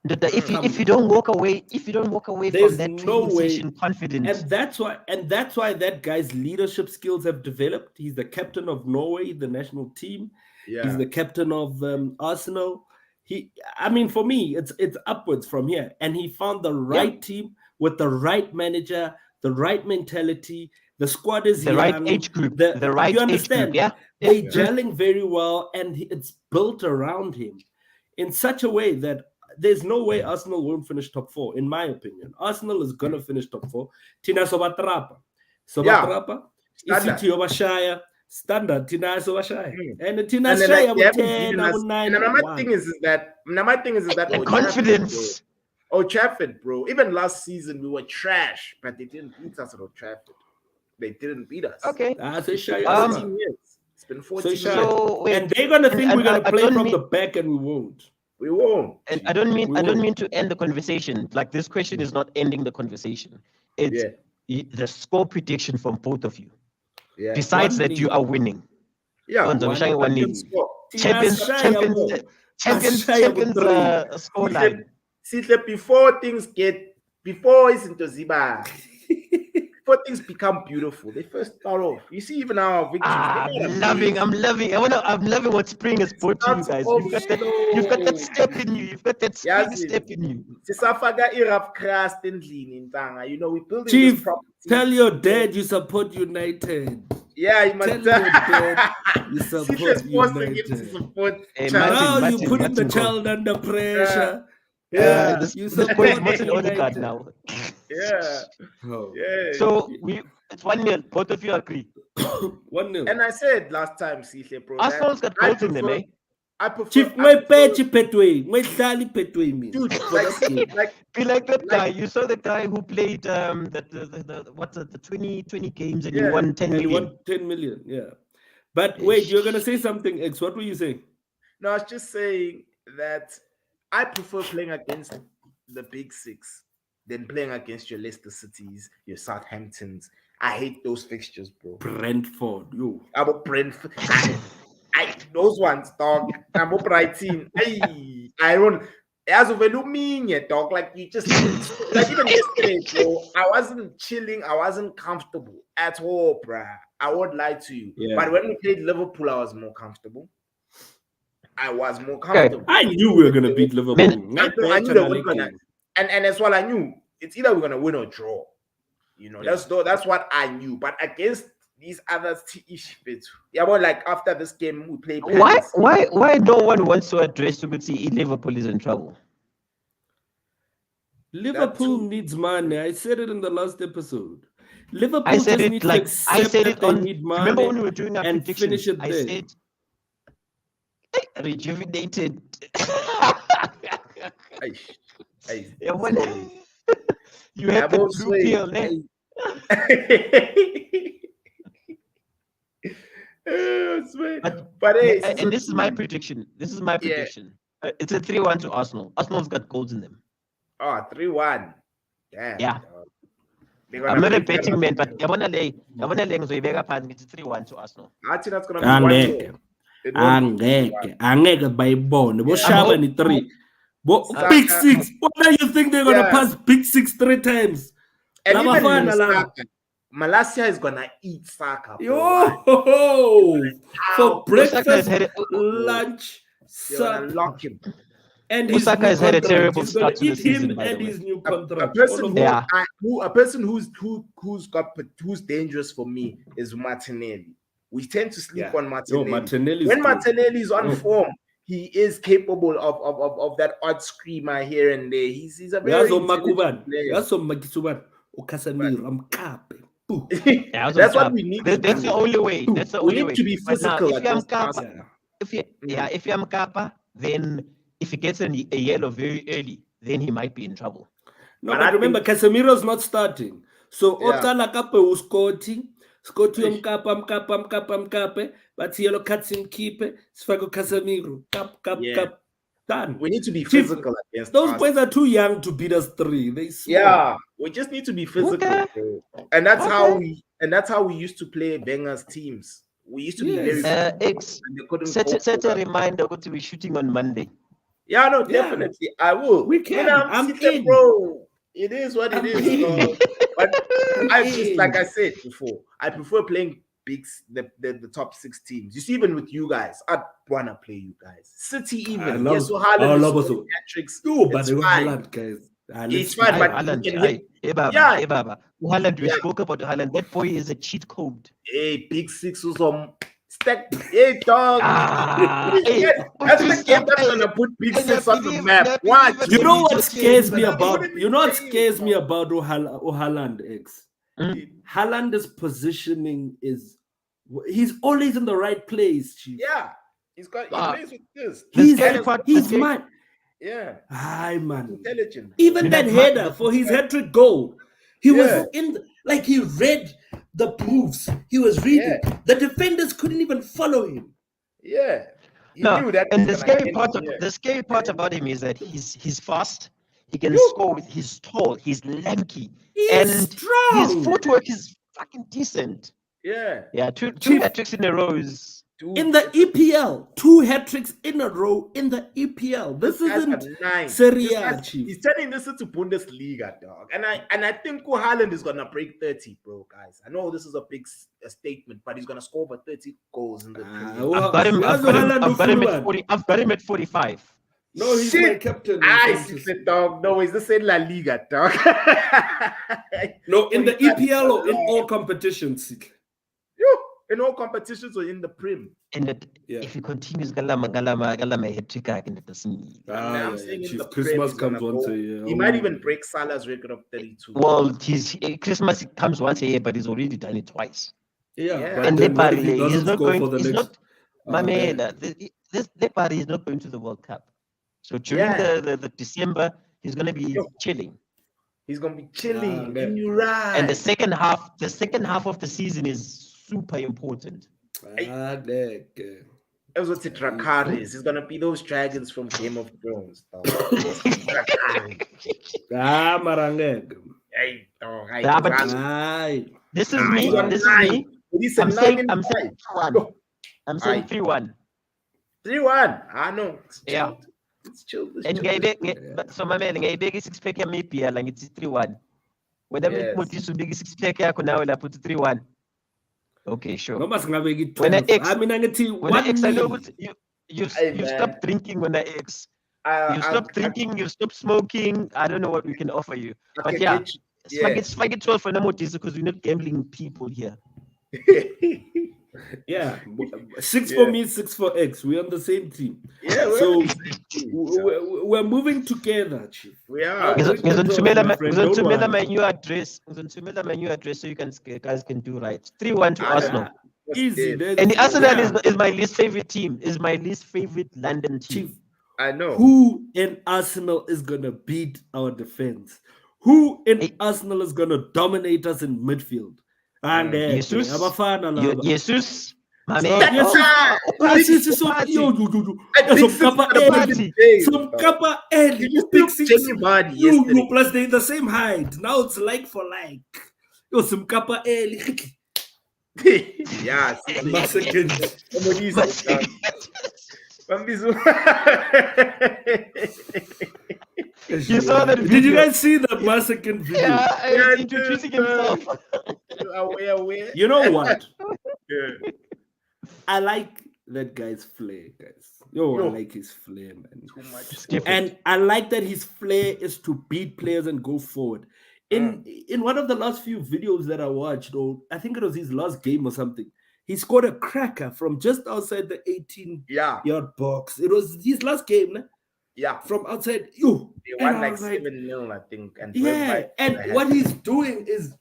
If you don't walk away, from There's that no training way. session confident, And that's why that guy's leadership skills have developed. He's the captain of Norway, the national team. Yeah. He's the captain of Arsenal. For me, it's upwards from here. And he found the right team with the right manager, the right mentality. The squad is the young, right age group, the right you age understand? group, yeah. They're gelling very well, and it's built around him in such a way that there's no way Arsenal won't finish top 4, in my opinion. Arsenal is going to finish top 4. Tina Sobatrapa. Isithi Yobashaya. Standard Tina Sobashaya. And Tina Shaya with 10, and 9. my thing is that The confidence. Old Trafford, bro. Even last season we were trash, but they didn't beat us at Old Trafford. They didn't beat us. Okay. It's been 14 years. It's been 14 years. So, wait, and they're gonna think we're gonna I play don't from mean- the back, and we won't. We won't. And I don't mean to end the conversation. Like, this question is not ending the conversation. It's the score prediction from both of you. Yeah. Besides One that, you are winning. Yeah. Kwanza, Mshaya One wanini? score. Champions score line. Sihle, before izinto ziba, before things become beautiful, they first start off. You see, even our victories. I'm loving what spring has brought to you guys. You've got that step in you. You've got that spring step in you. Sisafaga irap crust endlini ntanga. You know, we building Chief, this property. tell your dad you support United. Yeah, you must Tell your dad you support United. Hey, Child. Now you putting the Martin, child under pressure. Yeah. This you boy is support Martin Odegaard United. now. Yeah. Oh. Yeah. So it's 1-0. Both of you agree. 1-0. And I said last time, Sihle, bro. Arsenal's got goals in them, eh? I prefer. Chief, my petty petway, my dali petway me. Dude, like Be like that guy. You saw the guy who played the 20 games and he won 10 And he million. won 10 million, yeah. But wait, you're gonna say something, X. What were you saying? No, I was just saying that I prefer playing against the big six than playing against your Leicester Cities, your Southamptons. I hate those fixtures, bro. Brentford, you. I'm a Brentford. Those ones, dog. I'm a Brighton. I don't. As of a dog, like you just like even yesterday, bro. I wasn't chilling. I wasn't comfortable at all, bruh. I won't lie to you. Yeah. But when we played Liverpool, I was more comfortable. I knew we were gonna beat Liverpool. I knew they were gonna, and that's what I knew. It's either we're gonna win or draw. You know, that's what I knew. But against these other bits, yeah, well, like after this game, we play. Why no one wants to address Liverpool is in trouble? Liverpool needs money. I said it in the last episode. Liverpool I said just it needs like to I accept said that it they on. need money Remember when we were doing our and predictions? finish it I there. said rejuvenated. Yeah, you have the Both blue ways. pill, eh? But hey, And this is my prediction. It's a 3-1 to Arsenal. Arsenal's got goals in them. 3-1. Damn. Yeah. They're gonna I'm not a make that betting up. man, but yabona le ngizoyibeka phansi ngithi 3-1 to Arsenal. I think that's gonna be 1-0. It won't be 1-1. Angeke bayibone. Boshaba ni 3. Saka. Big 6. What do you think they're gonna Yeah. pass Big 6 3 times? And even Labafana laba. Saka, Malacia is gonna eat Saka. bro. Yo, for Osaka has breakfast, had lunch, They're gonna supper, lock him. and his Osaka new has had a contract. terrible He's gonna start to the eat season, him by the and way. his new A contract. person All of who, Yeah. a person who's dangerous for me is Martinelli. We tend to sleep on Yo, Martinelli. Martinelli's When good. Martinelli is on Oh. form, he is capable of that odd screamer here and there. He's a very Yazo intelligent Makuban, player. Yazo Makisuban, Okasamir, Amkape. Yeah, That's what we need. That's the only way. That's the We only need way. to be But now, physical if you're against Mkapa, Arsenal. if you're Mkapa, then if he gets a yellow very early, then he might be in trouble. No, But but I remember, Casemiro's not starting. So Yeah. Otala Kape was Scotty Mkape, but yellow cuts in keep Sfago Casemiro. Cap. Done. We need to be Chief, physical against Those Arsenal. boys are too young to beat us 3. They small. Yeah, we just need to be physical, Okay. bro. And that's how we And that's how we used to play Wenger's teams. We used to be very Yes. X, and they couldn't set cope a with us. reminder what to be shooting on Monday. Yeah, no, Yeah. definitely. I will. We can. I'm in. Bro. It is what it I'm is. in. Dog. But I just in. like I said before, I prefer playing the top 6 teams. You see, even with you guys, I'd wanna play you guys. City I even. love- Yes, so Haaland I is love scoring also. hat-tricks. No, but It's they got fine. Haaland, guys. It's fine, Aye, but Haaland, you can aye. hit, Eh, Baba. Haaland, we Yeah. spoke about Haaland. That boy is a cheat code. a big 6 or some stack. Hey, dog. Ah, hey, That's the game that's gonna put big 6 on the map. What? You know He what just scares changed me the about? game. You know what scares me about Haaland X? Mm. Haaland's positioning he's always in the right place, Chief. Yeah, he Ah. plays with this. The scary part- the He's scary- mad. Yeah, Hi, man. intelligent. Even You that know, header for his hat-trick goal, he Yeah. was like he read the moves. He was reading. The defenders couldn't even follow him. Yeah, he No, knew that. and was the gonna scary end part up, yeah. the scary part about him is that he's fast. He can Yo. score with he's tall. He's lanky, He's and strong. his footwork is fucking decent. Yeah, Yeah, two Chief. hat-tricks in a row is. dude, In the EPL, 2 hat-tricks in a row in the EPL. This this guy's isn't got 9. Serie This A, guy's- Chief. He's turning this into Bundesliga, dog. And I think Haaland is gonna break 30, bro, guys. I know this is a big statement, but he's gonna score over 30 goals in the Premier League. well, I've got him. where's I've got him, Haaland I've got him do at Fulham? 40. I've got him at 45. No, he's my Shit. captain. I see the dog. No, it's the same La Liga, dog. No, in the 45 EPL or in is all competitions. Yo, in all competitions or in the Prim. And that Yeah. if he continues galama hat-trick again, it doesn't mean. I'm saying in Chief, the Christmas Prem, he's comes gonna once go- a year. He might even break Salah's record of 32. Well, Christmas comes once a year, but he's already done it twice. Yeah, Yeah. but And then what if he Lepari, he's doesn't not score going. for the He's next? not. Okay. This Lepari is not going to the World Cup. So during Yeah. the December, he's going to be Yo. chilling. He's gonna be chilling. man. And you're right. And the second half of the season is super important. It was what Drakaris. It's gonna be those dragons from Game of Thrones. Dog. Drakaris. Marangek. Hey, dog. Hey, Yeah, but Drakaris. Aye. This is Ah, me. he's on This is 9. me. He's a I'm 9 saying in I'm five. saying 3-1. Yo, I'm saying Aye. 3-1. 3-1. I know. It's Yeah. chilled. It's chilled. It's And chilled. but so my man, ngayibeka i-6-pack yami iPL like it's 3-1. Whether Yes. ngikutisa ubika i-6-pack yakho nawe lapho uthi 3-1. Okay, sure. Noma singabeki When I 12. X- I mean, angithi When I X, I know 1-0. what you Hey, man. stop drinking when I X. I- You I- stop drinking, you stop smoking. I don't know what we can offer you. I But can yeah, get you- it's 12 for Namotisa because we're not gambling people here. Yeah, 6 Yeah. for me, 6 for X. We're on the same team. Yeah, we're So, on the same team, so We're moving together, Chief. we are. Yeah. Ngizonithumela my friend, don't ngizonithumela worry. my new address. Ngizonithumela my new address so you guys can do right. 3-1 to Ah, Arsenal. Easy. Dead. And the Arsenal Yeah. is my least favorite team. Is my least favorite London team. Chief, I know. who in Arsenal is gonna beat our defense? Who in Hey. Arsenal is gonna dominate us in midfield? And Jesus. Abafana laba. Jesus, my So, man. yes, Ah, Yes, Party. yo. I think Some kappa since the early. beginning days, Some dog. kappa early. You just Big took six. Jamie Vardy You yesterday. plus they're the same height. Now it's like for like. Yo, some kappa early. Yeah, see, My second. somebody's Bambizo. You saw that Did you video? guys see that my second video? Yeah, Yeah, he's introducing himself. Aware. You know what? Yeah. I like that guy's flair, guys. Yo, I Yo. like his flair, man. Too much. It's different. And I like that his flair is to beat players and go forward. In one of the last few videos that I watched, or I think it was his last game or something, he scored a cracker from just outside the 18-yard Yeah, box. It was his last game, né? yeah. From outside. Yo, They and won I like was like, 7-0, I think. And yeah, and Brazil what he's doing is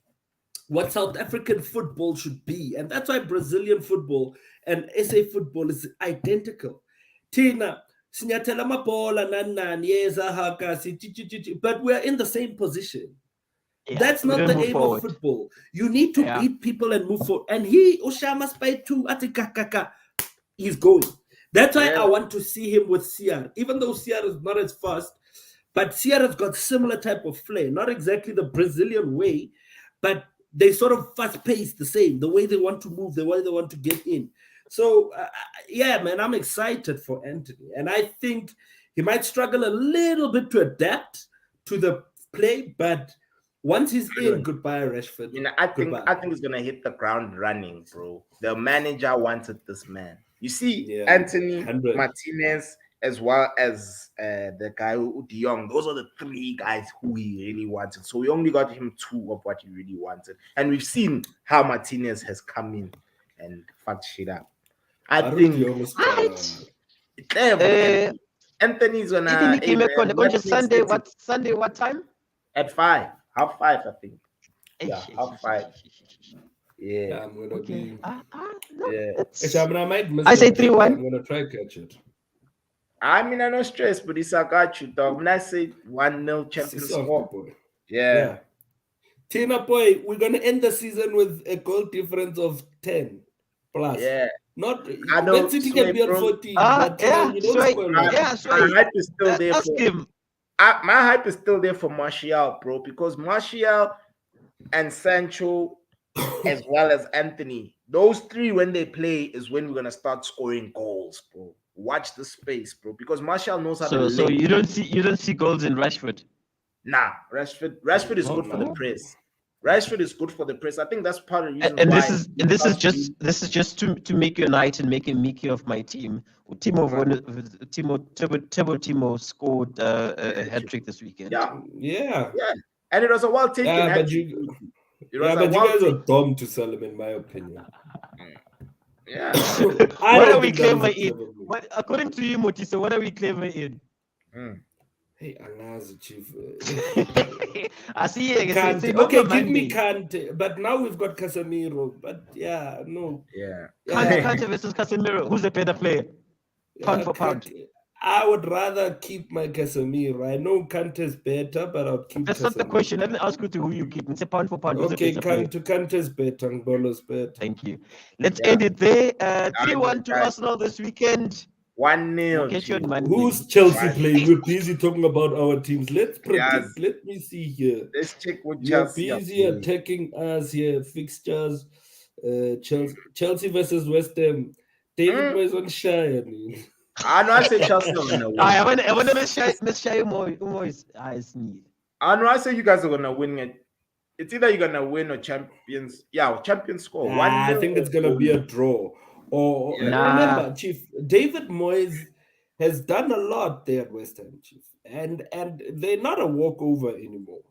what South African football should be. And that's why Brazilian football and SA football is identical. Tina, sinyathela amabhola nani nani, yes, ahaka, sithi, but we're in the same position. Yeah, That's we not don't the move aim forward. of football. You need to Yeah. beat people and move forward. And he, Oshama Spy too, Atikakaka, he's going. That's why Yeah. I want to see him with CR. Even though CR is not as fast, but CR has got similar type of flair. Not exactly the Brazilian way, but they sort of fast-paced the same, the way they want to move, the way they want to get in. So, yeah, man, I'm excited for Anthony. And I think he might struggle a little bit to adapt to the play, but once he's in, goodbye, Rashford. I think he's gonna hit the ground running, bro. The manager wanted this man. You see, Anthony, 100. Martinez, as well as the guy De Jong. Those are the three guys who he really wanted. So we only got him 2 of what he really wanted, and we've seen how Martinez has come in and fucked shit up. I think Anthony's gonna Sunday. What time? At 5, half 5, I think. Yeah, half 5. Yeah, I'm gonna be. No, yeah. I say 3-1. I'm gonna try catch it. I mean, I no stress, but it's I got you, dog. When I say 1-0 champions score, Boy. yeah. Tina boy, we're gonna end the season with a goal difference of 10 plus. Yeah. Not I know, Man City can be at 14. But yeah, you don't score My hype is still there Ask for him. my hype is still there for Martial, bro, because Martial and Sancho, as well as Anthony, those 3 when they play is when we're gonna start scoring goals, bro. Watch the space, bro, because Martial knows how to. So you don't see goals in Rashford. Nah, Rashford is good for the press. Rashford is good for the press. I think that's part of the reason And why. this is just to make you a knight and make a Mickey of my team. Timo scored a hat trick this weekend. Yeah. And it was a well taken. Yeah, but you guys are dumb to sell him, in my opinion. Yeah. What are we clever in? According to you, Motisa, what are we clever in? Hey, Allah's chief. I see. Kante. Okay, give me Kante. But now we've got Casemiro. But yeah, no. Yeah. Kante versus Casemiro. Who's a better player? Pound for pound. I would rather keep my Casemiro. I know Kante's better, but I'll keep That's Casemiro. not the question. Let me ask you to who you keep. It's a pound for pound. Okay, Kante's better. Ngolo's better. Thank you. Let's end it there. 3-1 to Arsenal this weekend. 1-0. Who's Chelsea playing? We're busy talking about our teams. Let's predict. Yes. Let me see here. Let's check what You're Chelsea busy are playing. attacking us here. Fixtures. Chelsea versus West Ham. David Moyes on Shire. I know I say Chelsea are gonna win. I want to miss Shai Moyes. I sneeze. I know I say you guys are gonna win it. It's either you're gonna win or champions. Yeah, champions score. I think it's gonna be a draw. Or remember, Chief, David Moyes has done a lot there at West Ham, Chief, and they're not a walkover anymore.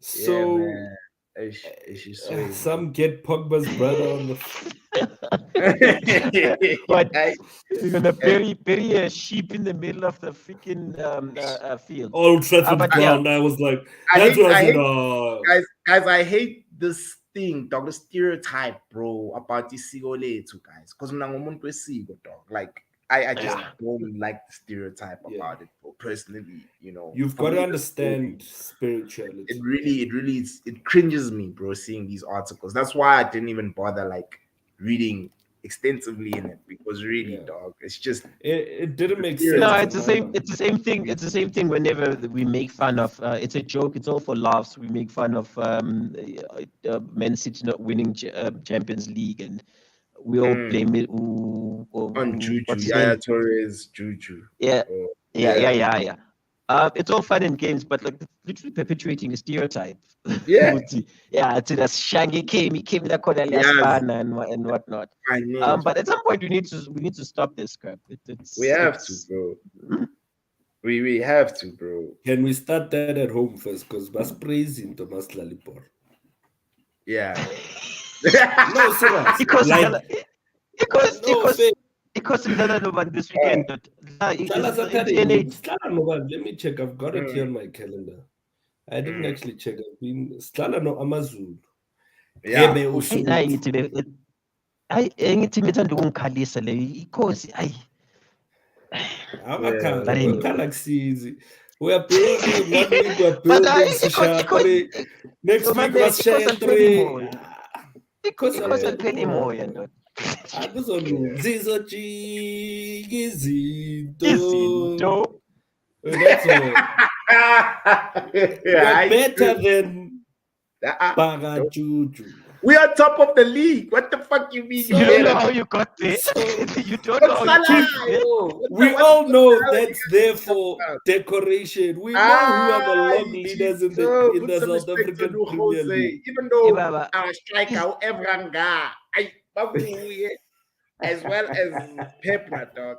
So some get Pogba's brother on the. But you're gonna bury a sheep in the middle of the freaking field. Old Trafford ground. Yeah. I was like, guys, I hate this thing, dog. The stereotype, bro, about this too, guys. Because dog. Like I just don't like the stereotype about it, bro. Personally, you know. You've got to understand spirituality. It cringes me, bro, seeing these articles. That's why I didn't even bother like reading extensively in it, because really, dog, it's just it didn't make sense. No, it's the same. It's the same thing. It's the same thing. Whenever we make fun of, it's a joke. It's all for laughs. We make fun of Man City not winning Champions League, and we all blame it on Juju. Torres, Juju. Yeah. It's all fun and games, but like literally perpetuating a stereotype. Yeah. To the Shangy came in the corner and whatnot. But at some point we need to stop this crap. We have to, bro. We have to, bro. Can we start that at home first? Because was praising Thomas Lalipor. Yeah. No, serious. Because this weekend. Let me check. I've got it here on my calendar. I didn't actually check. I've been Slala no Amazon. Yeah. We are building 1 week. We're building next week was share 3. Because That's all. We're better than Baga Juju. We are top of the league. What the fuck you mean? You don't know how you got there. You don't know how you Salah, got there. yo. We What all the know hell that's you there guys for talking about? decoration. We know who are the long you leaders in yo, the put some South respect African on Premier Jose. League. Even though Baba. our striker, Evranga, as well as Pepra, dog.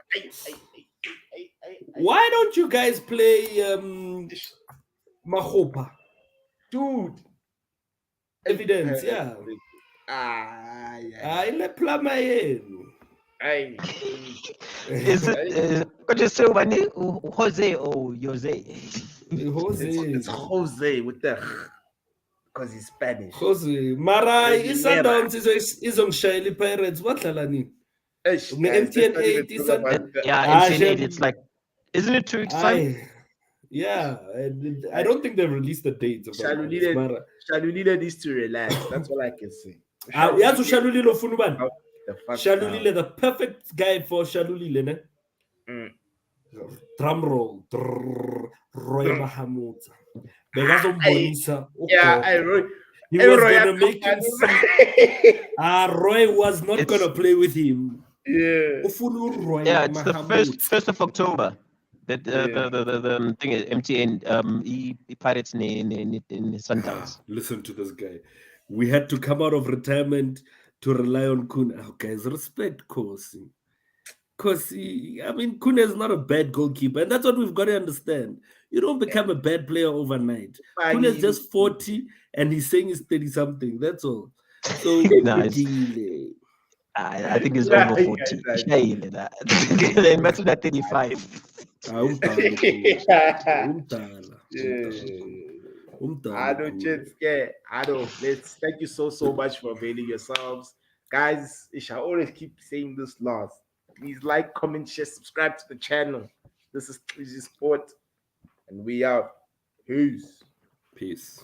Why don't you guys play Mahopa? Dude. Evidence, yeah. Le plama yenu. Is it what you say, Jose or Jose? It's Jose with the because he's Spanish. Jose. Mara, Jose Sundowns is on Shiley Pirates. What lalani? Guys, MTN let's not even 8 talk is about the- Yeah, MTN 8, it's like, isn't it 2 weeks time? Yeah, I don't think they've released the dates of that. Shalulile needs to relax. That's all I can say. Yazo Shalulile Funuban. The fuck Shalulile, the perfect guy for Shalulile, ne? Mm. Drum roll. Roy Mahamud. Begazombonisa. Yeah, Roy. He was Roy gonna make him see. Roy was not gonna play with him. Yeah. Roy Yeah, it's the Mahamud. 1st of October. That the thing is MTN he Pirates in Sundowns. Listen to this guy. We had to come out of retirement to rely on Kun. Oh, guys, respect Kosi. Kosi, I mean, Kun is not a bad goalkeeper, and that's what we've got to understand. You don't become a bad player overnight. Kun is just 40, and he's saying he's 30 something. That's all. So Nice. I think it's over 40. Then back to that 35. I don't just scared. I don't. Let's thank you so much for availing yourselves, guys. I shall always keep saying this last. Please like, comment, share, subscribe to the channel. This is Easy Sport, and we out. Peace. Peace.